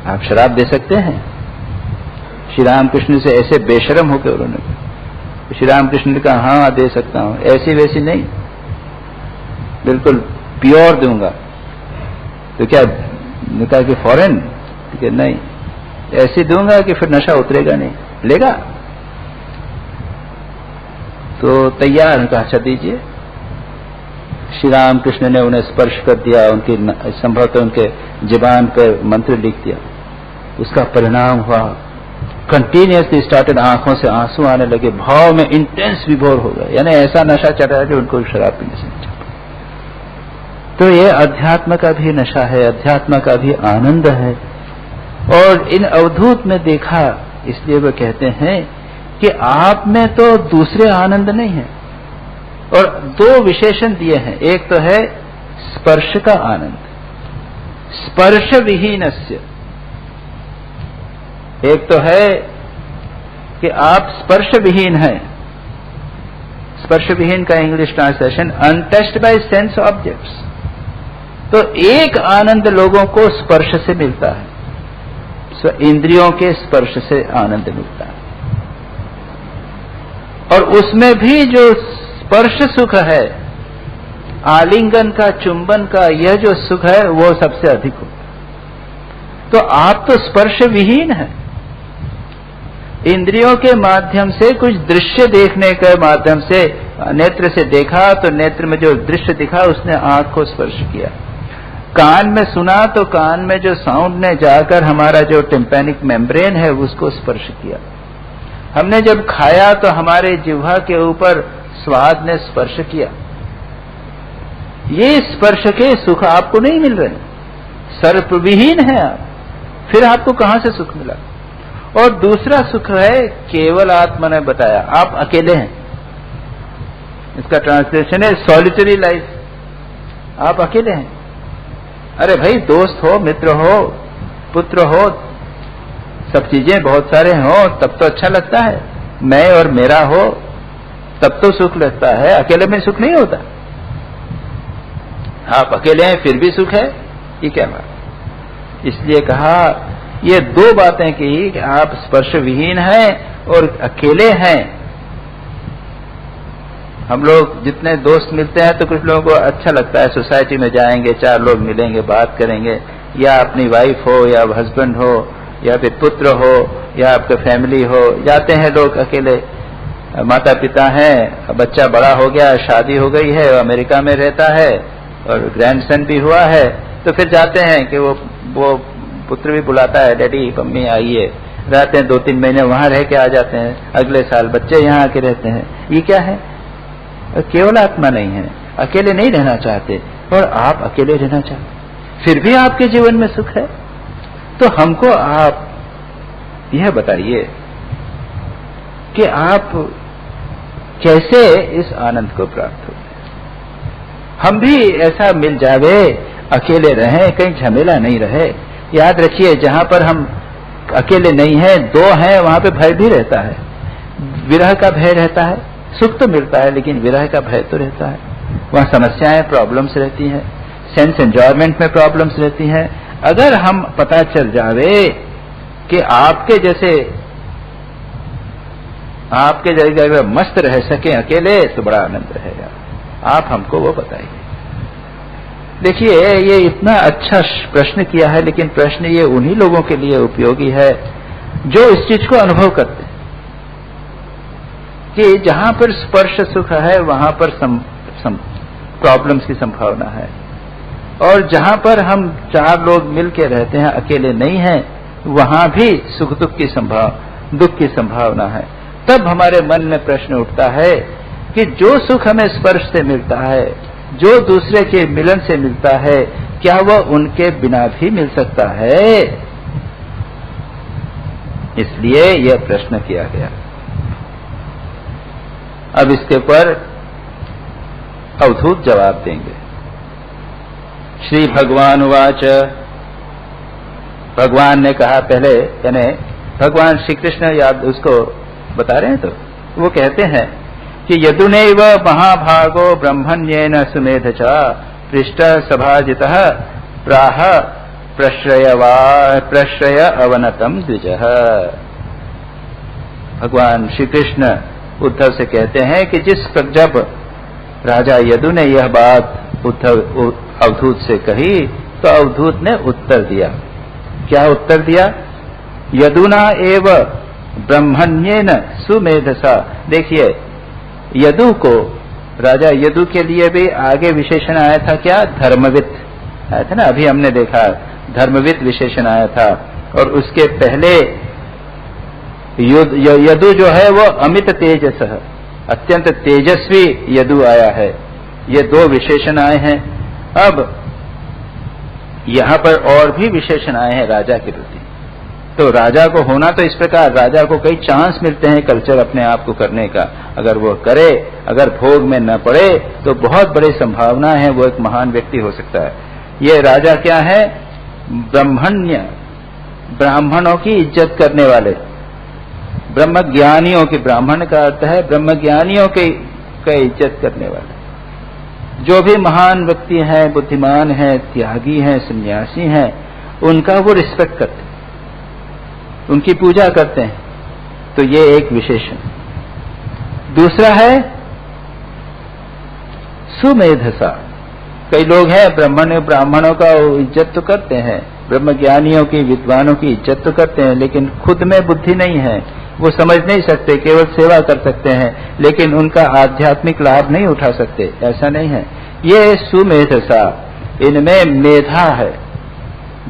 आप शराब दे सकते हैं। श्री रामकृष्ण से ऐसे बेशरम होकर उन्होंने कहा। श्री रामकृष्ण ने कहा हाँ दे सकता हूं, ऐसी वैसी नहीं, बिल्कुल प्योर दूंगा। तो क्या कहा कि फॉरेन, ठीक है, नहीं ऐसी दूंगा कि फिर नशा उतरेगा नहीं, लेगा। तो तैयार है, अच्छा दीजिए। श्री रामकृष्ण ने उन्हें स्पर्श कर दिया, उनकी संभवतः उनके जुबान पर मंत्र लिख दिया। उसका परिणाम हुआ कंटिन्यूसली स्टार्टेड, आंखों से आंसू आने लगे, भाव में इंटेंस विभोर हो गए, यानी ऐसा नशा चढ़ रहा है जो उनको शराब पीने से नहीं चढ़ता। तो ये अध्यात्म का भी नशा है, अध्यात्म का भी आनंद है। और इन अवधूत में देखा, इसलिए वो कहते हैं कि आप में तो दूसरे आनंद नहीं है। और दो विशेषण दिए हैं, एक तो है स्पर्श का आनंद, स्पर्श विहीनस्य, एक तो है कि आप स्पर्श विहीन हैं। स्पर्श विहीन का English translation untouched by sense objects. तो एक आनंद लोगों को स्पर्श से मिलता है, इंद्रियों के स्पर्श से आनंद मिलता है, और उसमें भी जो स्पर्श सुख है, आलिंगन का, चुंबन का, यह जो सुख है वो सबसे अधिक होता है। तो आप तो स्पर्श विहीन हैं, इंद्रियों के माध्यम से कुछ दृश्य देखने के माध्यम से नेत्र से देखा तो नेत्र में जो दृश्य दिखा उसने आंख को स्पर्श किया, कान में सुना तो कान में जो साउंड ने जाकर हमारा जो टिम्पैनिक मेम्ब्रेन है उसको स्पर्श किया, हमने जब खाया तो हमारे जिह्वा के ऊपर स्वाद ने स्पर्श किया। ये स्पर्श के सुख आपको नहीं मिल रहे, सर्पविहीन है आप, फिर आपको कहां से सुख मिला? और दूसरा सुख है केवल आत्मा ने बताया, आप अकेले हैं, इसका ट्रांसलेशन है सॉलिटरी लाइफ, आप अकेले हैं। अरे भाई दोस्त हो, मित्र हो, पुत्र हो, सब चीजें बहुत सारे हो तब तो अच्छा लगता है, मैं और मेरा हो तब तो सुख लगता है, अकेले में सुख नहीं होता। आप अकेले हैं फिर भी सुख है, ये क्या बात? इसलिए कहा ये दो बातें की कि आप स्पर्श विहीन हैं और अकेले हैं। हम लोग जितने दोस्त मिलते हैं तो कुछ लोगों को अच्छा लगता है, सोसाइटी में जाएंगे, चार लोग मिलेंगे, बात करेंगे, या अपनी वाइफ हो या हस्बैंड हो या फिर पुत्र हो या आपका फैमिली हो, जाते हैं लोग अकेले, माता पिता हैं, बच्चा बड़ा हो गया, शादी हो गई है, अमेरिका में रहता है और ग्रैंडसन भी हुआ है, तो फिर जाते हैं कि वो पुत्र भी बुलाता है, डैडी मम्मी आइए, रहते हैं 2-3 महीने वहां रह के आ जाते हैं, अगले साल बच्चे यहाँ आके रहते हैं। ये क्या है? केवल आत्मा नहीं है, अकेले नहीं रहना चाहते और आप अकेले रहना चाहते, फिर भी आपके जीवन में सुख है। तो हमको आप यह बताइए कि आप कैसे इस आनंद को प्राप्त हो। हम भी ऐसा मिल जावे, अकेले रहें, कहीं झमेला नहीं रहे। याद रखिए जहां पर हम अकेले नहीं हैं, दो हैं, वहां पे भय भी रहता है, विरह का भय रहता है, सुख तो मिलता है लेकिन विरह का भय तो रहता है, वहां समस्याएं प्रॉब्लम्स रहती हैं, सेंस एंजॉयमेंट में प्रॉब्लम्स रहती हैं। अगर हम पता चल जावे कि आपके जगह मस्त रह सके अकेले तो बड़ा आनंद रहेगा। आप हमको वो बताइए। देखिए ये इतना अच्छा प्रश्न किया है, लेकिन प्रश्न ये उन्हीं लोगों के लिए उपयोगी है जो इस चीज को अनुभव करते हैं कि जहां पर स्पर्श सुख है वहां पर प्रॉब्लम्स की संभावना है, और जहां पर हम 4 लोग मिलकर रहते हैं, अकेले नहीं हैं, वहां भी सुख दुख की संभावना है। तब हमारे मन में प्रश्न उठता है कि जो सुख हमें स्पर्श से मिलता है, जो दूसरे के मिलन से मिलता है, क्या वह उनके बिना भी मिल सकता है? इसलिए यह प्रश्न किया गया। अब इसके ऊपर अवधूत जवाब देंगे। श्री भगवान उवाच, भगवान ने कहा पहले, यानी भगवान श्री कृष्ण याद उसको बता रहे हैं, तो वो कहते हैं कि यदुनैव महाभागो ब्रह्मण्येन सुमेध च पृष्ठ सभाजितः प्राह प्रश्रय अवनतम द्विजः। भगवान श्री कृष्ण उद्धव से कहते हैं कि जब राजा यदु ने यह बात अवधूत से कही तो अवधूत ने उत्तर दिया। क्या उत्तर दिया? यदुना एव ब्रह्मण्येन सुमेधसा। देखिए यदु को, राजा यदु के लिए भी आगे विशेषण आया था, क्या? धर्मविद आया था ना, अभी हमने देखा धर्मविद विशेषण आया था, और उसके पहले यदु जो है वो अमित तेजस, अत्यंत तेजस्वी यदु आया है। ये 2 विशेषण आए हैं। अब यहां पर और भी विशेषण आए हैं राजा के प्रति। तो राजा को होना तो इस प्रकार, राजा को कई चांस मिलते हैं कल्चर अपने आप को करने का, अगर वो करे, अगर भोग में न पड़े तो बहुत बड़ी संभावना है वो एक महान व्यक्ति हो सकता है। ये राजा क्या है? ब्रह्मण्य, ब्राह्मणों की इज्जत करने वाले, ब्रह्मज्ञानियों की, ब्राह्मण का अर्थ है ब्रह्मज्ञानियों की इज्जत करने वाले। जो भी महान व्यक्ति हैं, बुद्धिमान हैं, त्यागी हैं, सन्यासी हैं, उनका वो रिस्पेक्ट करते हैं, उनकी पूजा करते हैं। तो ये एक विशेषण। दूसरा है सुमेधसा। कई लोग हैं ब्राह्मणों का इज्जत तो करते हैं, ब्रह्मज्ञानियों की, विद्वानों की इज्जत तो करते हैं, लेकिन खुद में बुद्धि नहीं है, वो समझ नहीं सकते, केवल सेवा कर सकते हैं, लेकिन उनका आध्यात्मिक लाभ नहीं उठा सकते। ऐसा नहीं है। ये सुमेधसा, इनमें मेधा है,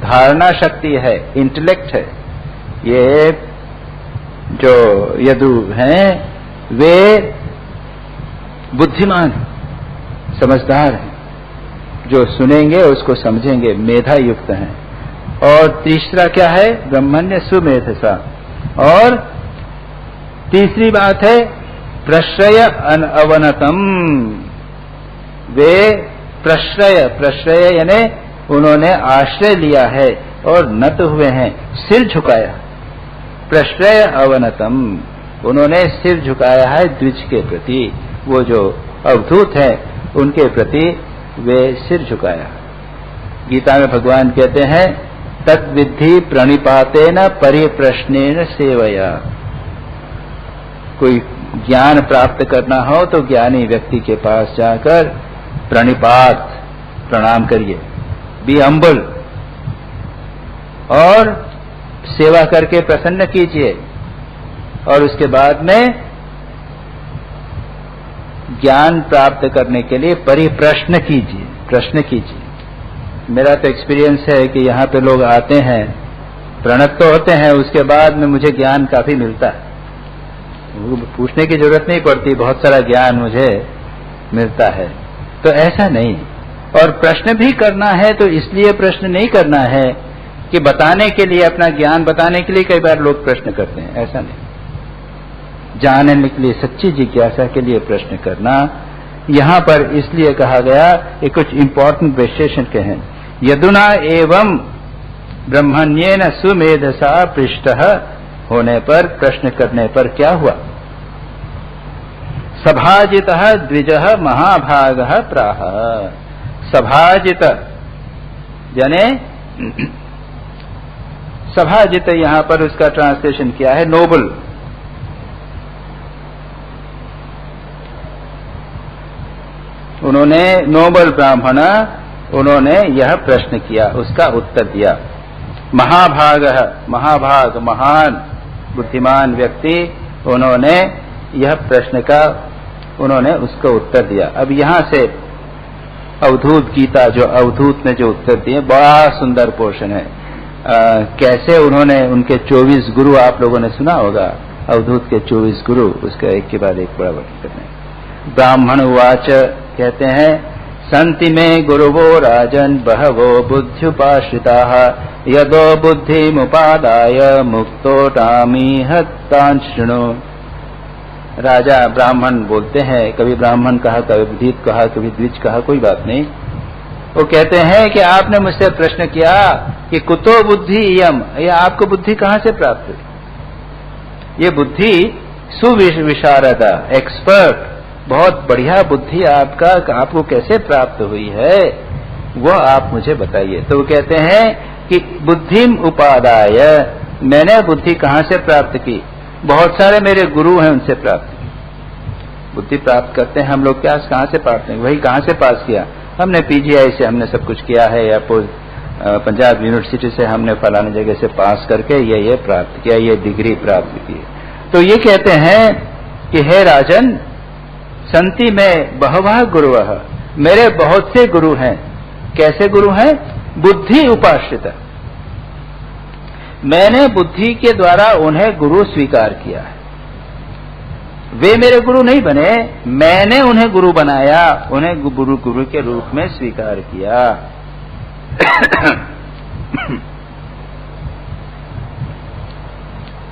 धारणा शक्ति है, इंटेलेक्ट है। ये जो यदु हैं वे बुद्धिमान हैं, समझदार हैं, जो सुनेंगे उसको समझेंगे, मेधा युक्त हैं। और तीसरा क्या है? ब्रह्मण्य सुमेधसा। और तीसरी बात है प्रश्रय अवनतम। वे प्रश्रय यानी उन्होंने आश्रय लिया है और नत हुए हैं, सिर झुकाया। प्रश्रय अवनतम, उन्होंने सिर झुकाया है द्विज के प्रति, वो जो अवधूत है उनके प्रति वे सिर झुकाया। गीता में भगवान कहते हैं तद्विद्धि प्रणिपातेन परिप्रश्नेन सेवया। कोई ज्ञान प्राप्त करना हो तो ज्ञानी व्यक्ति के पास जाकर प्रणिपात, प्रणाम करिए, बी हम्बल, और सेवा करके प्रसन्न कीजिए। और उसके बाद में ज्ञान प्राप्त करने के लिए परिप्रश्न कीजिए, प्रश्न कीजिए। मेरा तो एक्सपीरियंस है कि यहाँ पे लोग आते हैं, प्रणत तो होते हैं, उसके बाद में मुझे ज्ञान काफी मिलता है, पूछने की जरूरत नहीं पड़ती, बहुत सारा ज्ञान मुझे मिलता है। तो ऐसा नहीं। और प्रश्न भी करना है तो इसलिए प्रश्न नहीं करना है कि बताने के लिए, अपना ज्ञान बताने के लिए कई बार लोग प्रश्न करते हैं, ऐसा नहीं। जानने के लिए, सच्ची जिज्ञासा के लिए प्रश्न करना। यहां पर इसलिए कहा गया, ये कुछ इंपॉर्टेंट विशेषण के हैं। यदुना एवं ब्रह्मण्येन सुमेधसा पृष्ठः होने पर, प्रश्न करने पर क्या हुआ? सभाजितः द्विजः महाभागः प्राह। सभाजित यानी सभाजित, यहां पर उसका ट्रांसलेशन किया है नोबल। उन्होंने, नोबल ब्राह्मण, उन्होंने यह प्रश्न किया, उसका उत्तर दिया। महाभागः, महाभाग, महान बुद्धिमान व्यक्ति, उन्होंने यह प्रश्न का, उन्होंने उसका उत्तर दिया। अब यहां से अवधूत गीता, जो अवधूत ने जो उत्तर दिए, बड़ा सुंदर पोर्शन है। कैसे उन्होंने, उनके 24 गुरु आप लोगों ने सुना होगा, अवधूत के 24 गुरु, उसका एक के बाद एक बड़ा वर्णन करने। ब्राह्मण उवाच, कहते हैं संति में गुरुवो राजन बहवो बुद्ध्युपाश्रिताः यदो बुद्धिमुपादाय मुक्तोटामीह तान् शृणु। राजा ब्राह्मण बोलते हैं, कभी ब्राह्मण कहा, कभी विदित कहा, कभी द्विज कहा, कोई बात नहीं। वो कहते हैं कि आपने मुझसे प्रश्न किया कि कुतो बुद्धि इयम, ये आपको बुद्धि कहां से प्राप्त हुई? ये बुद्धि सुविशारदा, एक्सपर्ट, बहुत बढ़िया बुद्धि आपका, आपको कैसे प्राप्त हुई है, वो आप मुझे बताइए। तो वो कहते हैं कि बुद्धिम उपादाय, मैंने बुद्धि कहां से प्राप्त की? बहुत सारे मेरे गुरु हैं, उनसे प्राप्त की। बुद्धि प्राप्त करते हैं हम लोग, क्या कहां से प्राप्त हैं? वही कहां से पास किया? हमने पीजीआई से हमने सब कुछ किया है, या पंजाब यूनिवर्सिटी से हमने फलाने जगह से पास करके ये प्राप्त किया, ये डिग्री प्राप्त की। तो ये कहते हैं कि हे राजन, संति में बहवः गुरुवः, मेरे बहुत से गुरु हैं। कैसे गुरु हैं? बुद्धि उपाश्रित, मैंने बुद्धि के द्वारा उन्हें गुरु स्वीकार किया है। वे मेरे गुरु नहीं बने, मैंने उन्हें गुरु बनाया, उन्हें गुरु के रूप में स्वीकार किया।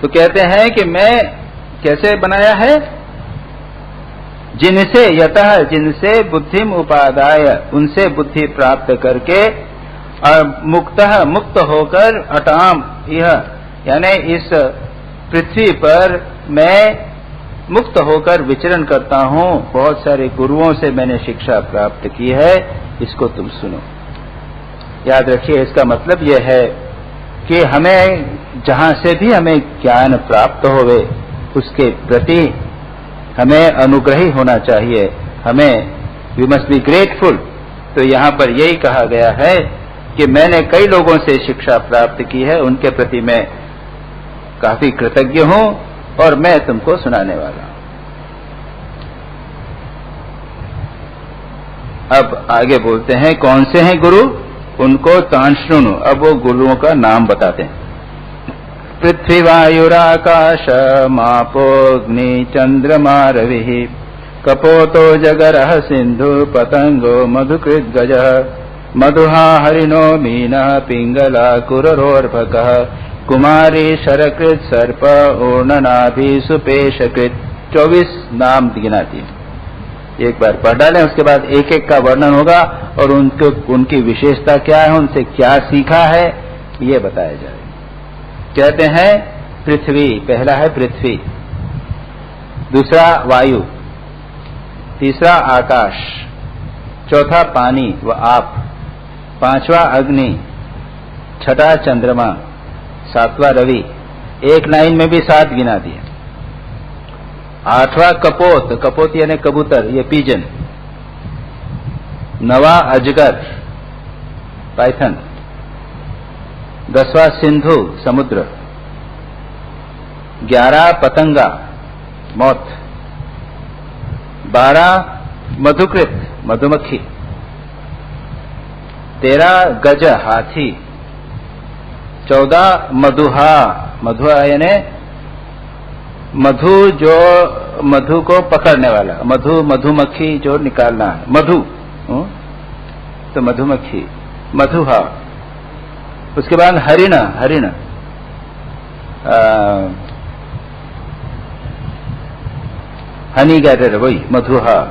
तो कहते हैं कि मैं कैसे बनाया है? जिनसे यतः, जिनसे बुद्धिम उपादाय, उनसे बुद्धि प्राप्त करके, और मुक्तः, मुक्त होकर, अटाम यह, यानी इस पृथ्वी पर मैं मुक्त होकर विचरण करता हूं। बहुत सारे गुरुओं से मैंने शिक्षा प्राप्त की है, इसको तुम सुनो। याद रखिए, इसका मतलब यह है कि हमें जहां से भी हमें ज्ञान प्राप्त होवे, उसके प्रति हमें अनुग्रही होना चाहिए, हमें वी मस्ट बी ग्रेटफुल। तो यहां पर यही कहा गया है कि मैंने कई लोगों से शिक्षा प्राप्त की है, उनके प्रति मैं काफी कृतज्ञ हूं, और मैं तुमको सुनाने वाला हूं। अब आगे बोलते हैं कौन से हैं गुरु, उनको तान शुणु। अब वो गुरुओं का नाम बताते हैं। पृथ्वी वायुराकाश मापोग्नि चंद्रमा रविः कपोतो जगरः सिंधु पतंगो मधुकृत गजः मधुहा हरिणो मीनः पिंगला कुररोर्भकः कुमारी शरकृत सर्प ऊर्णनाभि सुपेशकृत। 24 नाम गिनाती है। एक बार पढ़ डालें, उसके बाद एक एक का वर्णन होगा और उनकी विशेषता क्या है, उनसे क्या सीखा है, ये बताया जाए। कहते हैं पृथ्वी, पहला है पृथ्वी, दूसरा वायु, तीसरा आकाश, चौथा पानी व आप, पांचवा अग्नि, छठा चंद्रमा, सातवां रवि, एक लाइन में भी 7 गिना दिए। आठवां कपोत, कपोत यानी कबूतर, ये पीजन। नवा अजगर, पाइथन। 10वां सिंधु, समुद्र। 11 पतंगा, मौत। 12 मधुकृत, मधुमक्खी। 13 गज, हाथी। 14 मधुहा, मधुहा यानी मधु, जो मधु को पकड़ने वाला, मधु मधुमक्खी जो निकालना है, मधु तो मधुमक्खी, मधुहा। उसके बाद हरिण, हरिण हनी गैदर, वही मधुहा।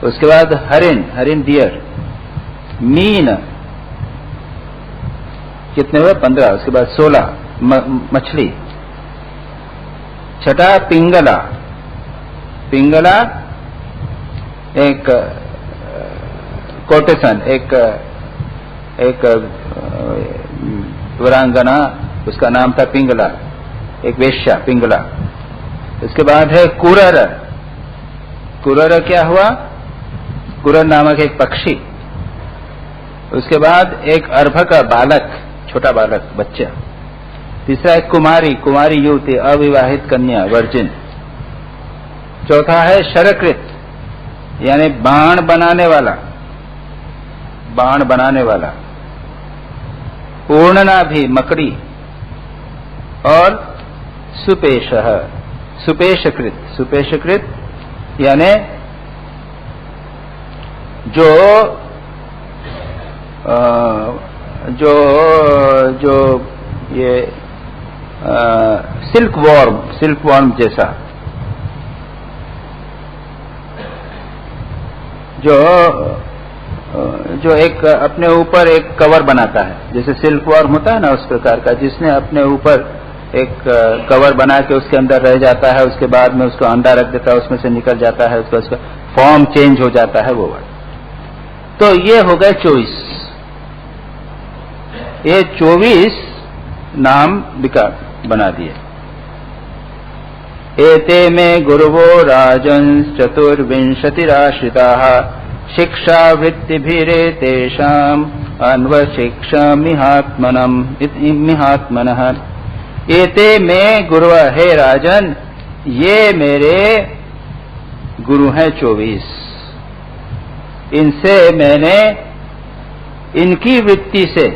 उसके बाद हरिण, हरिण डियर। मीन, कितने हुए? 15। उसके बाद 16 मछली। छठा पिंगला, पिंगला एक कोटेशन, एक वीरांगना, उसका नाम था पिंगला, एक वेश्या पिंगला। उसके बाद है कुरर, कुरर क्या हुआ? कुरर नामक एक पक्षी। उसके बाद एक अर्भ का बालक, छोटा बालक, बच्चा। तीसरा है कुमारी, कुमारी युवती, अविवाहित कन्या, वर्जिन। चौथा है शरकृत यानी बाण बनाने वाला, बाण बनाने वाला। ऊर्णनाभि, मकड़ी। और सुपेशः, सुपेशकृत, सुपेशकृत यानी जो ये सिल्क वॉर्म जैसा, जो एक अपने ऊपर एक कवर बनाता है, जैसे सिल्क वॉर्म होता है ना, उस प्रकार का, जिसने अपने ऊपर एक कवर बना के उसके अंदर रह जाता है, उसके बाद में उसको अंडा रख देता है, उसमें से निकल जाता है, उसका फॉर्म चेंज हो जाता है, वो वर्ड। तो ये हो गए 24। ये 24 नाम बना दिए। एते में गुरुवो राजंस चतुर्विंशतिराश्रिताः शिक्षा वृत्तिभिरेतेषाम् अन्वशिक्षामिहात्मनः। एते में गुरु, हे राजन, ये मेरे गुरु हैं 24। इनसे मैंने, इनकी वृत्ति से,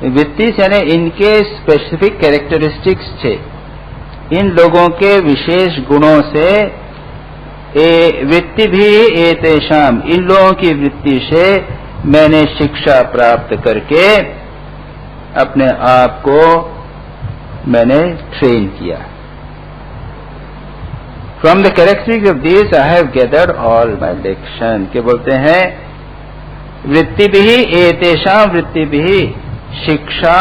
वृत्ति यानी इनके स्पेसिफिक कैरेक्टरिस्टिक्स थे, इन लोगों के विशेष गुणों से, वृत्ति भी एतेषाम, इन लोगों की वृत्ति से मैंने शिक्षा प्राप्त करके अपने आप को मैंने ट्रेन किया। From the characteristics of this I have gathered all my lection. के बोलते हैं वृत्ति भी एतेषाम, वृत्ति भी शिक्षा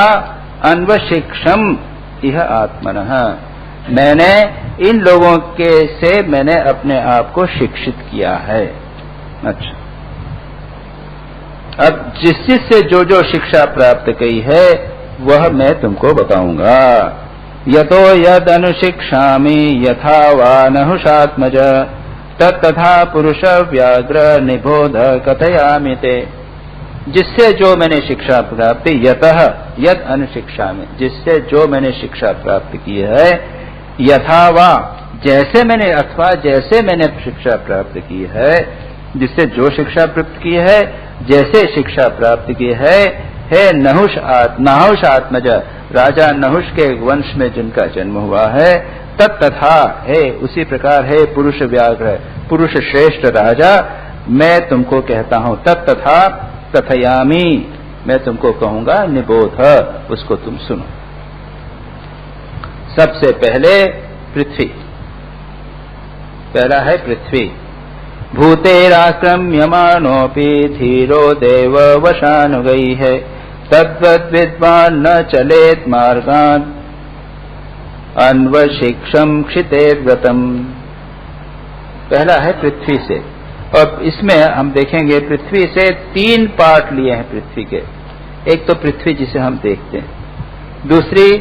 अन्वशिक्षम इह आत्मनः। मैंने इन लोगों के से मैंने अपने आप को शिक्षित किया है। अच्छा, अब जिससे जो जो शिक्षा प्राप्त की है वह मैं तुमको बताऊंगा। यतो यद अनुशिक्षामि यथा वा नहुषात्मज तत्तथा पुरुष व्याघ्र निबोध कथयामि ते। जिससे जो मैंने शिक्षा प्राप्त, यतः यद अनुशिक्षा में, जिससे जो मैंने शिक्षा प्राप्त की है, यथा वा, जैसे मैंने, अथवा जैसे मैंने शिक्षा प्राप्त की है, जिससे जो शिक्षा प्राप्त की है, जैसे शिक्षा प्राप्त की है नहुष आत्मज, राजा नहुष के वंश में जिनका जन्म हुआ है, तथा है, उसी प्रकार है पुरुष व्याघ्र, पुरुष श्रेष्ठ राजा, मैं तुमको कहता हूं, तथा कथयामी, मैं तुमको कहूंगा, निबोध, उसको तुम सुनो। सबसे पहले पृथ्वी, पहला है पृथ्वी। भूतेराक्रम्यमानोऽपि धीरो देव वशानुगई है, तद्वद् विद्वान् न चलेत मार्गान् अन्वशिक्षम क्षितेर्व्रतम। पहला है पृथ्वी से, और इसमें हम देखेंगे पृथ्वी से 3 पार्ट लिए हैं पृथ्वी के। एक तो पृथ्वी जिसे हम देखते हैं, दूसरी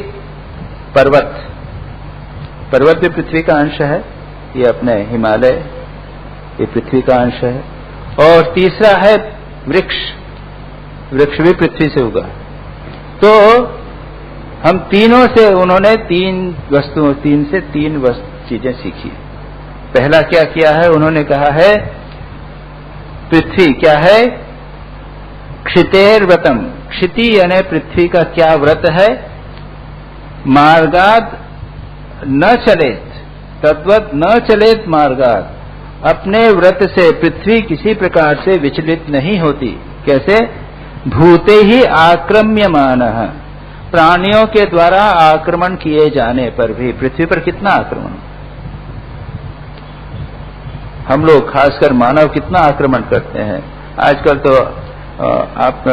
पर्वत, पर्वत भी पृथ्वी का अंश है, ये अपने हिमालय, ये पृथ्वी का अंश है, और तीसरा है वृक्ष, वृक्ष भी पृथ्वी से उगा। तो हम तीनों से, उन्होंने 3 वस्तुओं, 3 से 3 चीजें सीखी। पहला क्या किया है, उन्होंने कहा है पृथ्वी क्या है, क्षितेर्व्रतम, क्षिति यानी पृथ्वी का क्या व्रत है, मार्गाद न चलेत, तद्वत न चलेत मार्गाद, अपने व्रत से पृथ्वी किसी प्रकार से विचलित नहीं होती। कैसे, भूते ही आक्रम्यमानः, प्राणियों के द्वारा आक्रमण किए जाने पर भी, पृथ्वी पर कितना आक्रमण, हम लोग खासकर मानव कितना आक्रमण करते हैं। आजकल तो आप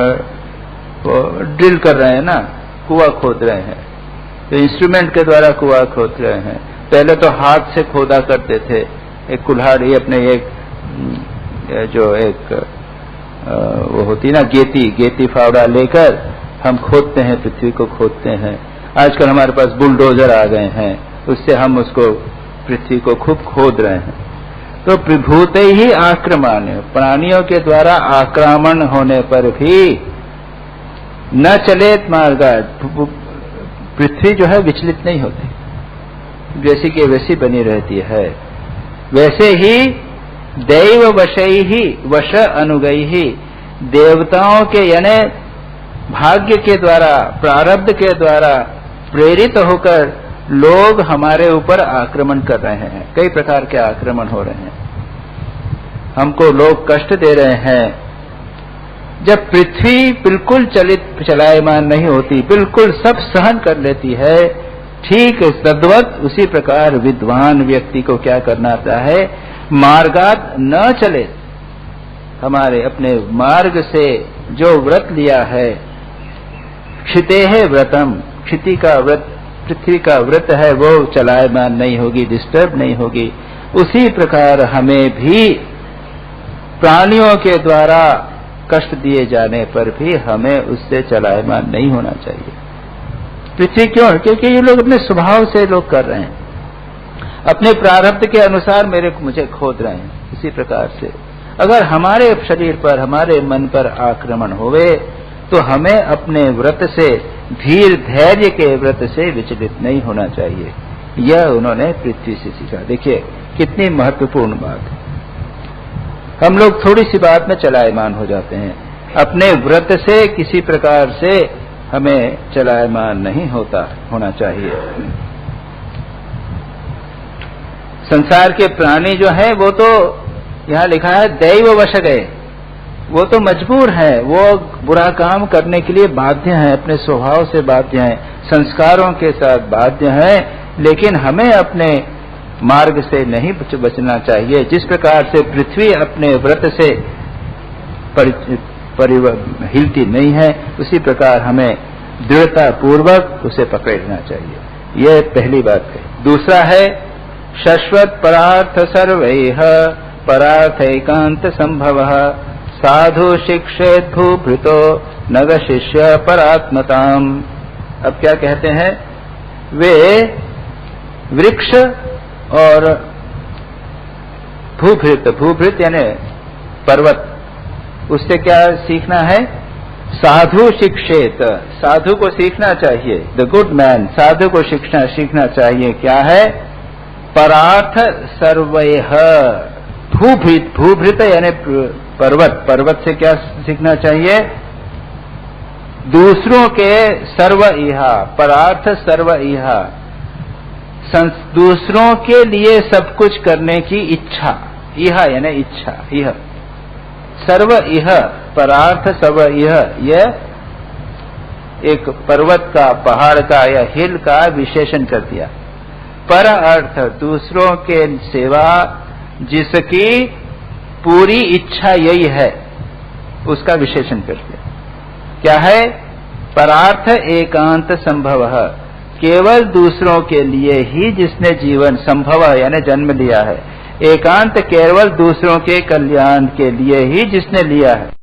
ड्रिल कर रहे हैं ना, कुआं खोद रहे हैं, तो इंस्ट्रूमेंट के द्वारा कुआं खोद रहे हैं। पहले तो हाथ से खोदा करते थे, एक कुल्हाड़ी, अपने एक जो एक वो होती ना गेती फावड़ा लेकर हम खोदते हैं, पृथ्वी को खोदते हैं। आजकल हमारे पास बुलडोजर आ गए हैं, उससे हम उसको पृथ्वी को खूब खोद रहे हैं। तो भूते ही आक्रमण, प्राणियों के द्वारा आक्रमण होने पर भी न चलेत मार्ग, पृथ्वी जो है विचलित नहीं होती, जैसी कि वैसी बनी रहती है। वैसे ही दैव वशई ही, वश अनुगई ही, देवताओं के यानी भाग्य के द्वारा, प्रारब्ध के द्वारा प्रेरित होकर लोग हमारे ऊपर आक्रमण कर रहे हैं। कई प्रकार के आक्रमण हो रहे हैं, हमको लोग कष्ट दे रहे हैं। जब पृथ्वी बिल्कुल चलायमान नहीं होती, बिल्कुल सब सहन कर लेती है, ठीक तद्वत उसी प्रकार विद्वान व्यक्ति को क्या करना है, मार्गात न चले, हमारे अपने मार्ग से जो व्रत लिया है, क्षितेः व्रतम, क्षिति का व्रत, पृथ्वी का व्रत है, वो चलायमान नहीं होगी, डिस्टर्ब नहीं होगी। उसी प्रकार हमें भी प्राणियों के द्वारा कष्ट दिए जाने पर भी हमें उससे चलायमान नहीं होना चाहिए। पृथ्वी क्यों, क्योंकि ये लोग अपने स्वभाव से लोग कर रहे हैं, अपने प्रारब्ध के अनुसार मुझे खोद रहे हैं। इसी प्रकार से अगर हमारे शरीर पर, हमारे मन पर आक्रमण होवे, तो हमें अपने व्रत से, धीर धैर्य के व्रत से विचलित नहीं होना चाहिए। यह उन्होंने पृथ्वी से सीखा। देखिए कितनी महत्वपूर्ण बात है। हम लोग थोड़ी सी बात में चलायमान हो जाते हैं, अपने व्रत से किसी प्रकार से हमें चलायमान नहीं होना चाहिए। संसार के प्राणी जो है वो तो यहाँ लिखा है दैव वश गए, वो तो मजबूर है, वो बुरा काम करने के लिए बाध्य हैं, अपने स्वभाव से बाध्य हैं, संस्कारों के साथ बाध्य हैं, लेकिन हमें अपने मार्ग से नहीं बचना चाहिए। जिस प्रकार से पृथ्वी अपने व्रत से हिलती नहीं है, उसी प्रकार हमें दृढ़ता पूर्वक उसे पकड़ना चाहिए। यह पहली बात है। दूसरा है शाश्वत परार्थ सर्वैः परार्थैकांत संभवः साधु शिक्षेत भूभृतो नग शिष्य परात्मताम। अब क्या कहते हैं, वे वृक्ष और भूभृत, भूभृत यानी पर्वत, उससे क्या सीखना है, साधु शिक्षेत, साधु को सीखना चाहिए, द गुड मैन, साधु को सीखना चाहिए क्या है? परार्थ सर्वैः, भूभृत यानी पर्वत, पर्वत से क्या सीखना चाहिए? दूसरों के सर्व इहा, परार्थ सर्व इहा, दूसरों के लिए सब कुछ करने की इच्छा, इहा यानी इच्छा, इह सर्व इह, परार्थ सर्व इह, यह एक पर्वत का, पहाड़ का या हिल का विशेषण कर दिया। पर अर्थ, दूसरों के सेवा जिसकी पूरी इच्छा यही है, उसका विशेषण कर दिया। क्या है? परार्थ एकांत संभव, केवल दूसरों के लिए ही जिसने जीवन संभव यानी जन्म लिया है, एकांत केवल दूसरों के कल्याण के लिए ही जिसने लिया है।